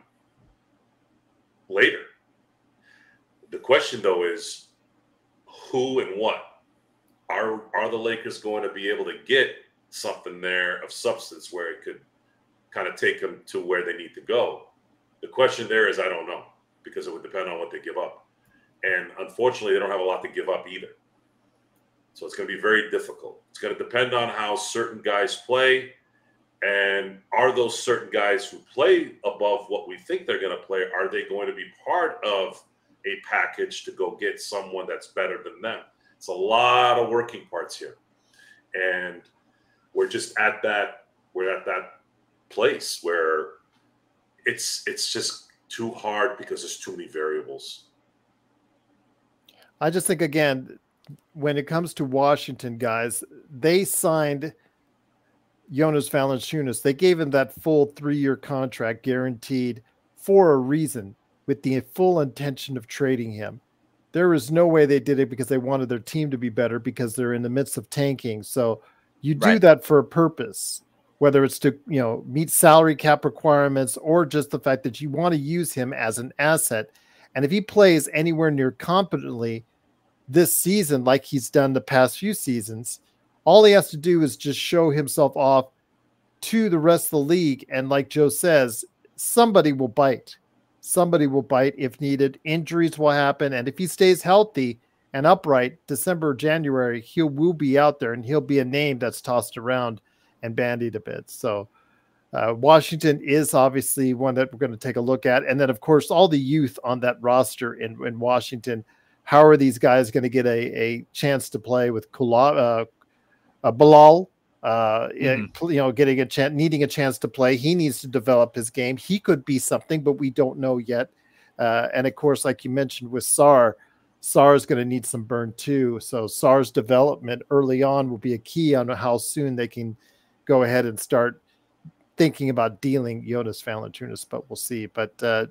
later. The question, though, is who and what? Are the Lakers going to be able to get something there of substance where it could kind of take them to where they need to go? The question there is I don't know, because it would depend on what they give up. And unfortunately, they don't have a lot to give up either. So it's going to be very difficult. It's going to depend on how certain guys play. And are those certain guys who play above what we think they're going to play, are they going to be part of a package to go get someone that's better than them? It's a lot of working parts here. And we're just at that place where it's just too hard because there's too many variables. I just think, again, when it comes to Washington, guys, they signed Jonas Valanciunas. They gave him that full 3-year contract guaranteed for a reason, with the full intention of trading him. There is no way they did it because they wanted their team to be better, because they're in the midst of tanking. So you do that for a purpose, whether it's to, meet salary cap requirements or just the fact that you want to use him as an asset. And if he plays anywhere near competently this season, like he's done the past few seasons, all he has to do is just show himself off to the rest of the league. And like Joe says, somebody will bite. Somebody will bite if needed. Injuries will happen. And if he stays healthy and upright, December, January, he will be out there and he'll be a name that's tossed around and bandied a bit. So Washington is obviously one that we're going to take a look at. And then, of course, all the youth on that roster in Washington. How are these guys going to get a chance to play with Bilal? Getting a chance, needing a chance to play. He needs to develop his game. He could be something, but we don't know yet. And of course, like you mentioned with Sar is going to need some burn too. So Sar's development early on will be a key on how soon they can go ahead and start thinking about dealing Jonas Valanciunas, but we'll see. But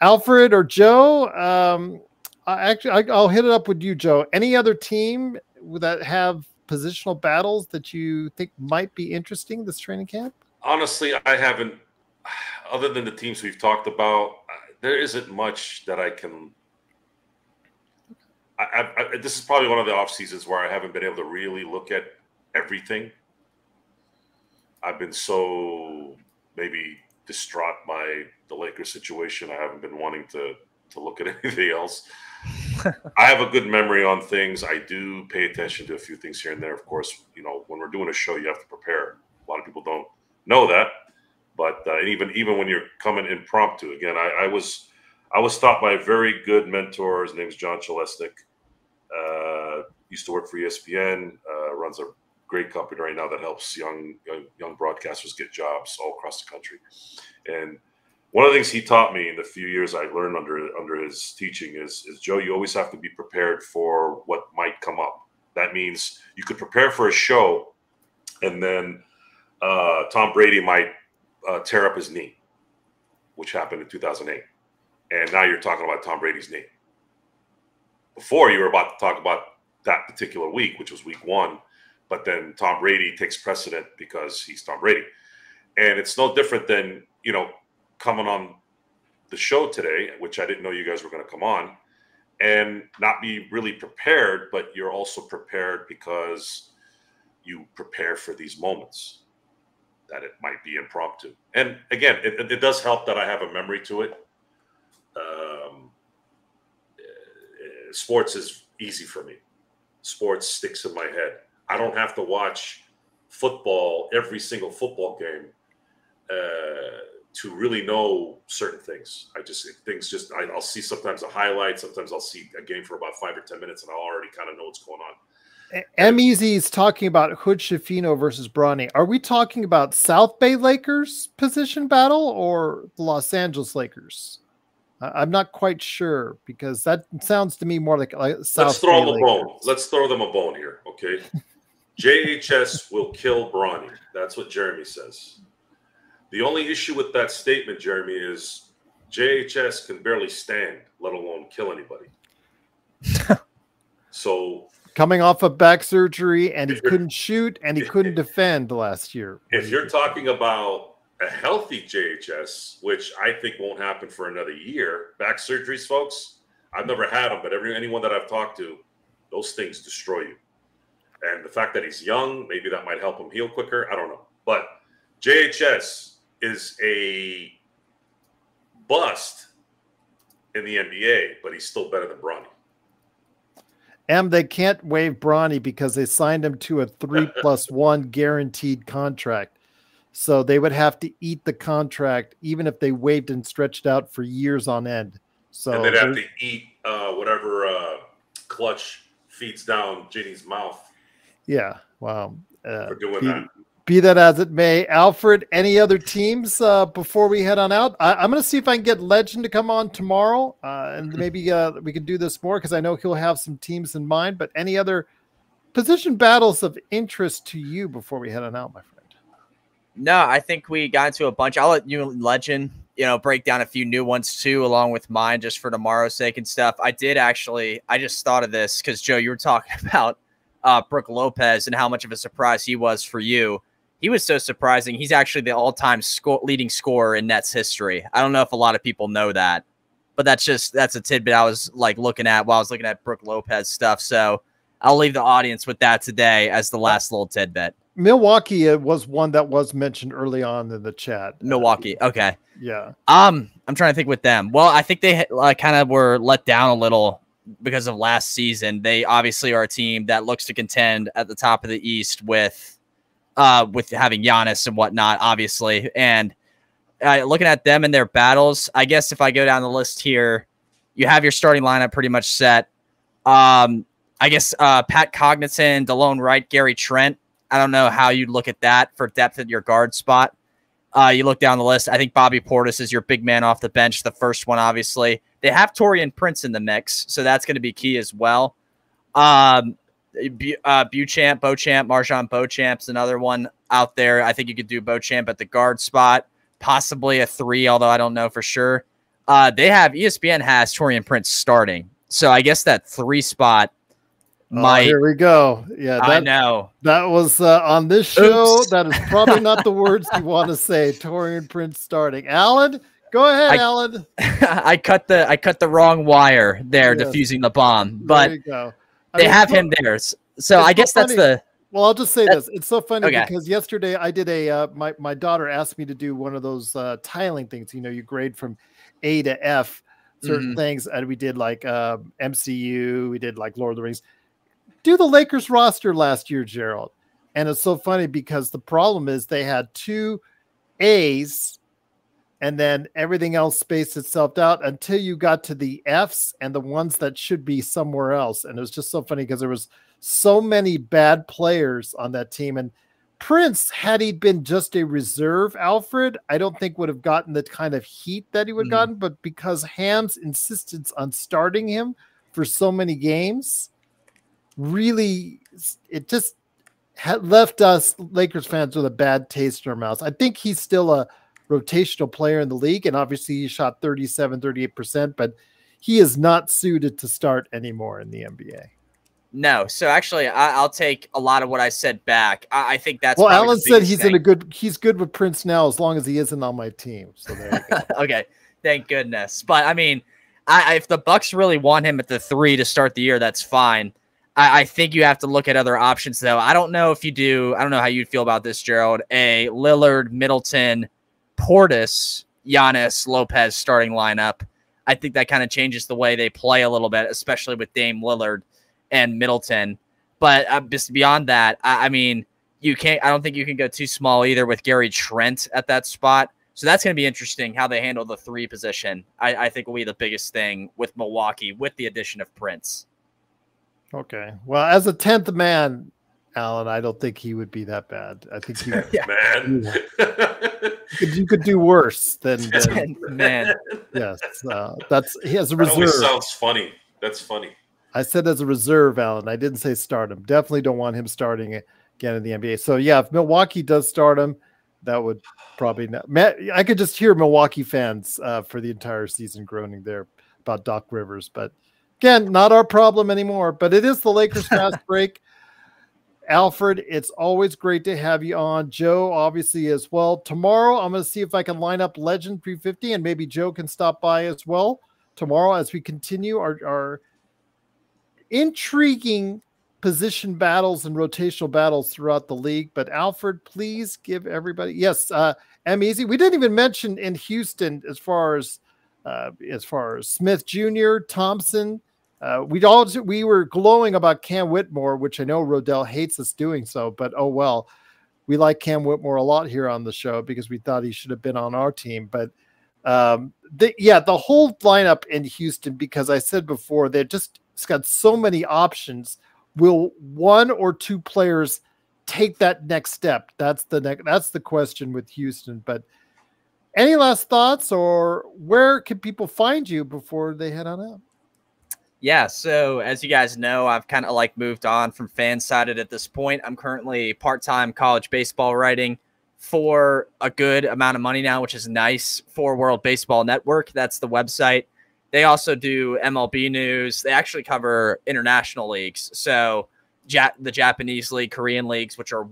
Alfred or Joe, I'll hit it up with you, Joe. Any other team that have positional battles that you think might be interesting this training camp? Honestly, I haven't, other than the teams we've talked about, there isn't much that I can. This is probably one of the off seasons where I haven't been able to really look at everything. I've been so maybe distraught by the Lakers situation. I haven't been wanting to look at anything else. I have a good memory on things. I do pay attention to a few things here and there. Of course, you know, when we're doing a show, you have to prepare. A lot of people don't know that, but even when you're coming impromptu, again, I was taught by a very good mentor. His name's John Chalesnik. Used to work for ESPN. Runs a great company right now that helps young broadcasters get jobs all across the country. And one of the things he taught me in the few years I learned under his teaching is Joe, you always have to be prepared for what might come up. That means you could prepare for a show, and then Tom Brady might tear up his knee, which happened in 2008. And now you're talking about Tom Brady's knee. Before, you were about to talk about that particular week, which was week 1. But then Tom Brady takes precedent because he's Tom Brady. And it's no different than, you know, coming on the show today, which I didn't know you guys were going to come on, and not be really prepared, but you're also prepared because you prepare for these moments that it might be impromptu. And again, it does help that I have a memory to it. Sports is easy for me. Sports sticks in my head. I don't have to watch football, every single football game, to really know certain things. I'll see sometimes a highlight. Sometimes I'll see a game for about 5 or 10 minutes and I'll already kind of know what's going on. MEZ is talking about Hood Schifino versus Bronny. Are we talking about South Bay Lakers position battle or the Los Angeles Lakers? I'm not quite sure because that sounds to me more like South Let's throw Bay them a Lakers. bone. Let's throw them a bone here, okay? JHS will kill Bronny. That's what Jeremy says. The only issue with that statement, Jeremy, is JHS can barely stand, let alone kill anybody. So coming off of back surgery, and he couldn't shoot, and he couldn't defend last year. If you're talking about a healthy JHS, which I think won't happen for another year, back surgeries, folks, I've never had them, but anyone that I've talked to, those things destroy you. And the fact that he's young, maybe that might help him heal quicker. I don't know. But JHS is a bust in the NBA, but he's still better than Bronny. And they can't waive Bronny because they signed him to a 3+1 guaranteed contract. So they would have to eat the contract even if they waived and stretched out for years on end. So and they'd have to eat whatever Clutch feeds down Ginny's mouth. Yeah, wow. For doing that. Be that as it may, Alfred, any other teams before we head on out? I'm going to see if I can get Legend to come on tomorrow, and maybe we can do this more because I know he'll have some teams in mind. But any other position battles of interest to you before we head on out, my friend? No, I think we got into a bunch. I'll let you and Legend, break down a few new ones too, along with mine, just for tomorrow's sake and stuff. I just thought of this because, Joe, you were talking about Brook Lopez and how much of a surprise he was for you. He was so surprising. He's actually the all-time leading scorer in Nets history. I don't know if a lot of people know that, but that's a tidbit I was looking at while I was looking at Brook Lopez stuff. So I'll leave the audience with that today as the last little tidbit. Milwaukee was one that was mentioned early on in the chat. Milwaukee. Okay. Yeah. I'm trying to think with them. Well, I think they kind of were let down a little because of last season. They obviously are a team that looks to contend at the top of the East with having Giannis and whatnot, obviously. And looking at them and their battles, I guess if I go down the list here, you have your starting lineup pretty much set. I guess Pat Connaughton, DeLone Wright, Gary Trent. I don't know how you'd look at that for depth at your guard spot. You look down the list. I think Bobby Portis is your big man off the bench, the first one, obviously. They have Taurean Prince in the mix, so that's going to be key as well. Marjon Beauchamp's another one out there. I think you could do Beauchamp at the guard spot, possibly a 3, although I don't know for sure. ESPN has Taurean Prince starting, so I guess that 3 spot might. Here we go. Yeah, I know that was on this show. Oops. That is probably not the words you want to say. Taurean Prince starting. Alan, Go ahead, Alan. I cut the wrong wire there, Yes. defusing the bomb. But there you go. they have him there. So I guess that's the. Well, I'll just say this. It's so funny Okay. because yesterday I did my daughter asked me to do one of those tiling things. You know, you grade from A to F certain things. And we did like MCU. We did like Lord of the Rings. Do the Lakers roster last year, Gerald. And it's so funny because the problem is they had 2 A's and then everything else spaced itself out until you got to the F's and the ones that should be somewhere else. And it was just so funny because there was so many bad players on that team. And Prince, had he been just a reserve, Alfred, I don't think would have gotten the kind of heat that he would have gotten. But because Ham's insistence on starting him for so many games, really, it just left us Lakers fans with a bad taste in our mouths. I think he's still a rotational player in the league. And obviously he shot 38%, but he is not suited to start anymore in the NBA. No, so actually, I'll take a lot of what I said back. I think that's well. Alan said he's he's good with Prince now as long as he isn't on my team. So there you go. Okay, thank goodness. But I mean, if the Bucks really want him at the 3 to start the year, that's fine. I think you have to look at other options, though. I don't know if you do. I don't know how you'd feel about this, Gerald. A Lillard, Middleton, Portis, Giannis, Lopez starting lineup. I think that kind of changes the way they play a little bit, especially with Dame Lillard and Middleton. But just beyond that, I mean, you can't. I don't think you can go too small either with Gary Trent at that spot. So that's going to be interesting how they handle the 3 position. I think will be the biggest thing with Milwaukee with the addition of Prince. Okay. Well, as a 10th man, Alan, I don't think he would be that bad. I think he man. You could do worse than man. Yes. He has a reserve. That always sounds funny. That's funny. I said as a reserve, Alan. I didn't say start him. Definitely don't want him starting again in the NBA. So yeah, if Milwaukee does start him, that would probably not. I could just hear Milwaukee fans for the entire season groaning there about Doc Rivers. But again, not our problem anymore. But it is the Lakers fast break. Alfred, it's always great to have you on. Joe, obviously, as well. Tomorrow, I'm going to see if I can line up Legend 350, and maybe Joe can stop by as well tomorrow as we continue our intriguing position battles and rotational battles throughout the league. But Alfred, please give everybody, yes, M-Easy. We didn't even mention in Houston as far as Smith Jr., Thompson. We were glowing about Cam Whitmore, which I know Rodell hates us doing so, but oh well. We like Cam Whitmore a lot here on the show because we thought he should have been on our team. But the whole lineup in Houston, because I said before, it's got so many options. Will 1 or 2 players take that next step? That's the question with Houston. But any last thoughts, or where can people find you before they head on out? Yeah, so as you guys know, I've kind of moved on from fan-sided at this point. I'm currently part-time college baseball writing for a good amount of money now, which is nice, for World Baseball Network. That's the website. They also do MLB news. They actually cover international leagues. So the Japanese league, Korean leagues, which are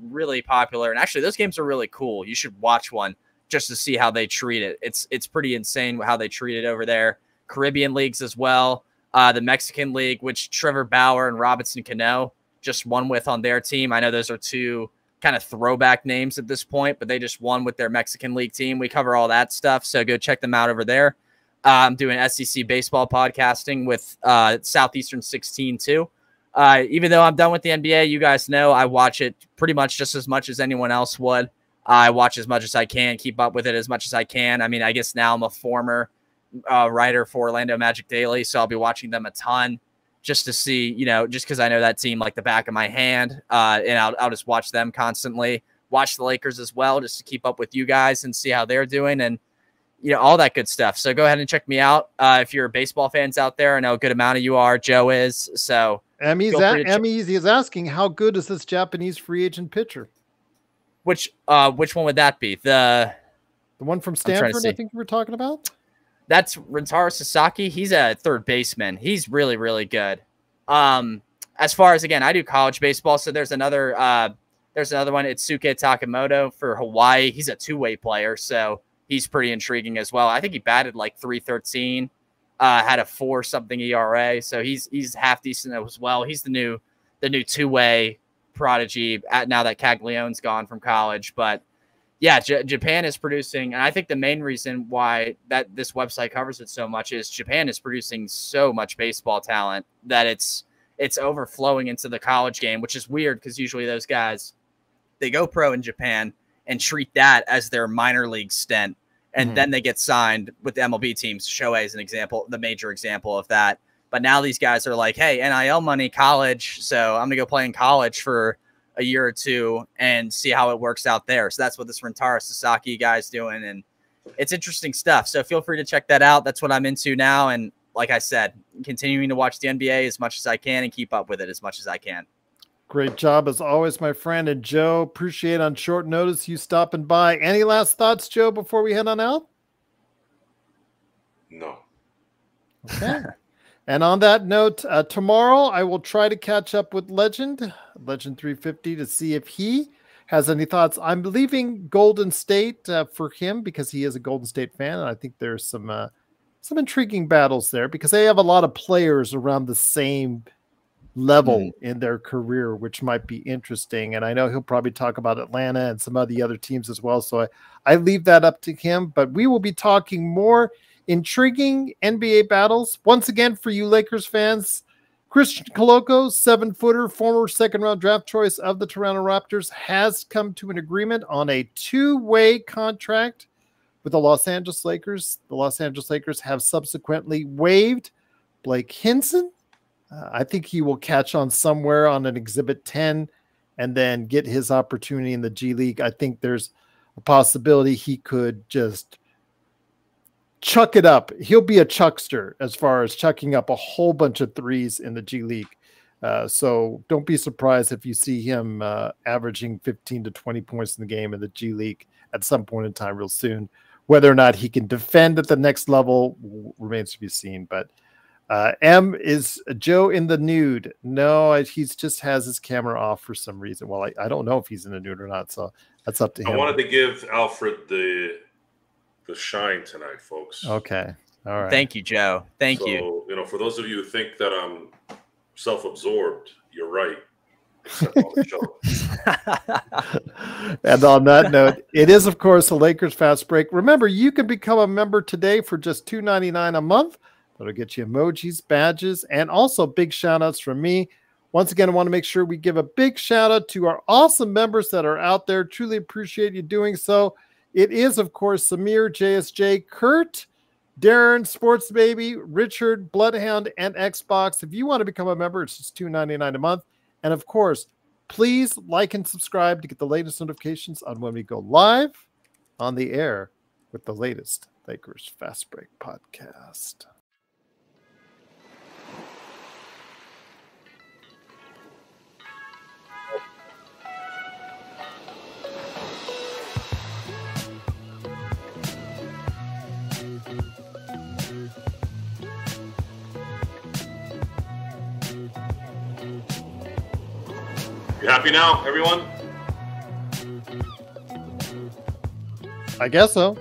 really popular. And actually those games are really cool. You should watch one just to see how they treat it. It's pretty insane how they treat it over there. Caribbean leagues as well. The Mexican league, which Trevor Bauer and Robinson Cano just won with on their team. I know those are 2 kind of throwback names at this point, but they just won with their Mexican league team. We cover all that stuff, so go check them out over there. I'm doing SEC baseball podcasting with Southeastern 16 too. Even though I'm done with the NBA, you guys know I watch it pretty much just as much as anyone else would. I watch as much as I can, keep up with it as much as I can. I mean, I guess now I'm a former writer for Orlando Magic Daily, so I'll be watching them a ton just to see, just because I know that team like the back of my hand, and I'll just watch them constantly. Watch the Lakers as well, just to keep up with you guys and see how they're doing, and all that good stuff. So go ahead and check me out if you're baseball fans out there. I know a good amount of you are. Joe is. So Easy is asking, how good is this Japanese free agent pitcher? Which one would that be? The one from Stanford, I think you were talking about? That's Rentaro Sasaki. He's a third baseman. He's really, really good. As far as, again, I do college baseball, so there's another one. It's Suke Takamoto for Hawaii. He's a 2-way player, so he's pretty intriguing as well. I think he batted like 313, had a 4-something ERA, so he's half decent as well. He's the new two-way prodigy now that Caglianone's gone from college. But yeah, Japan is producing, and I think the main reason why that this website covers it so much is Japan is producing so much baseball talent that it's overflowing into the college game, which is weird because usually those guys, they go pro in Japan and treat that as their minor league stint, and then they get signed with the MLB teams. Shohei is an example, the major example of that. But now these guys are like, hey, NIL money, college, so I'm going to go play in college for a year or two and see how it works out there. So that's what this Rentaro Sasaki guy's doing, and it's interesting stuff. So feel free to check that out. That's what I'm into now, and like I said, continuing to watch the NBA as much as I can and keep up with it as much as I can. Great job as always, my friend. And Joe, appreciate on short notice you stopping by. Any last thoughts, Joe, before we head on out? No. Okay. And on that note, tomorrow I will try to catch up with Legend 350 to see if he has any thoughts. I'm leaving Golden State for him because he is a Golden State fan, and I think there's some intriguing battles there because they have a lot of players around the same level in their career, which might be interesting. And I know he'll probably talk about Atlanta and some of the other teams as well. So I leave that up to him, but we will be talking more intriguing NBA battles. Once again, for you Lakers fans, Christian Coloco, 7-footer, former second-round draft choice of the Toronto Raptors, has come to an agreement on a 2-way contract with the Los Angeles Lakers. The Los Angeles Lakers have subsequently waived Blake Hinson. I think he will catch on somewhere on an Exhibit 10 and then get his opportunity in the G League. I think there's a possibility he could just chuck it up. He'll be a chuckster as far as chucking up a whole bunch of threes in the G League. So don't be surprised if you see him averaging 15 to 20 points in the game in the G League at some point in time real soon. Whether or not he can defend at the next level remains to be seen. But M, is Joe in the nude? No, he just has his camera off for some reason. Well, I don't know if he's in the nude or not, so that's up to him. I wanted to give Alfred the shine tonight, folks. Okay. All right. Thank you, Joe. Thank you. You know, for those of you who think that I'm self-absorbed, you're right. Except on the show. And on that note, it is, of course, a Lakers Fast Break. Remember, you can become a member today for just $2.99 a month. That'll get you emojis, badges, and also big shout-outs from me. Once again, I want to make sure we give a big shout-out to our awesome members that are out there. Truly appreciate you doing so. It is, of course, Samir, JSJ, Kurt, Darren, Sports Baby, Richard, Bloodhound, and Xbox. If you want to become a member, it's just $2.99 a month. And, of course, please like and subscribe to get the latest notifications on when we go live on the air with the latest Lakers Fast Break podcast. You happy now, everyone? I guess so.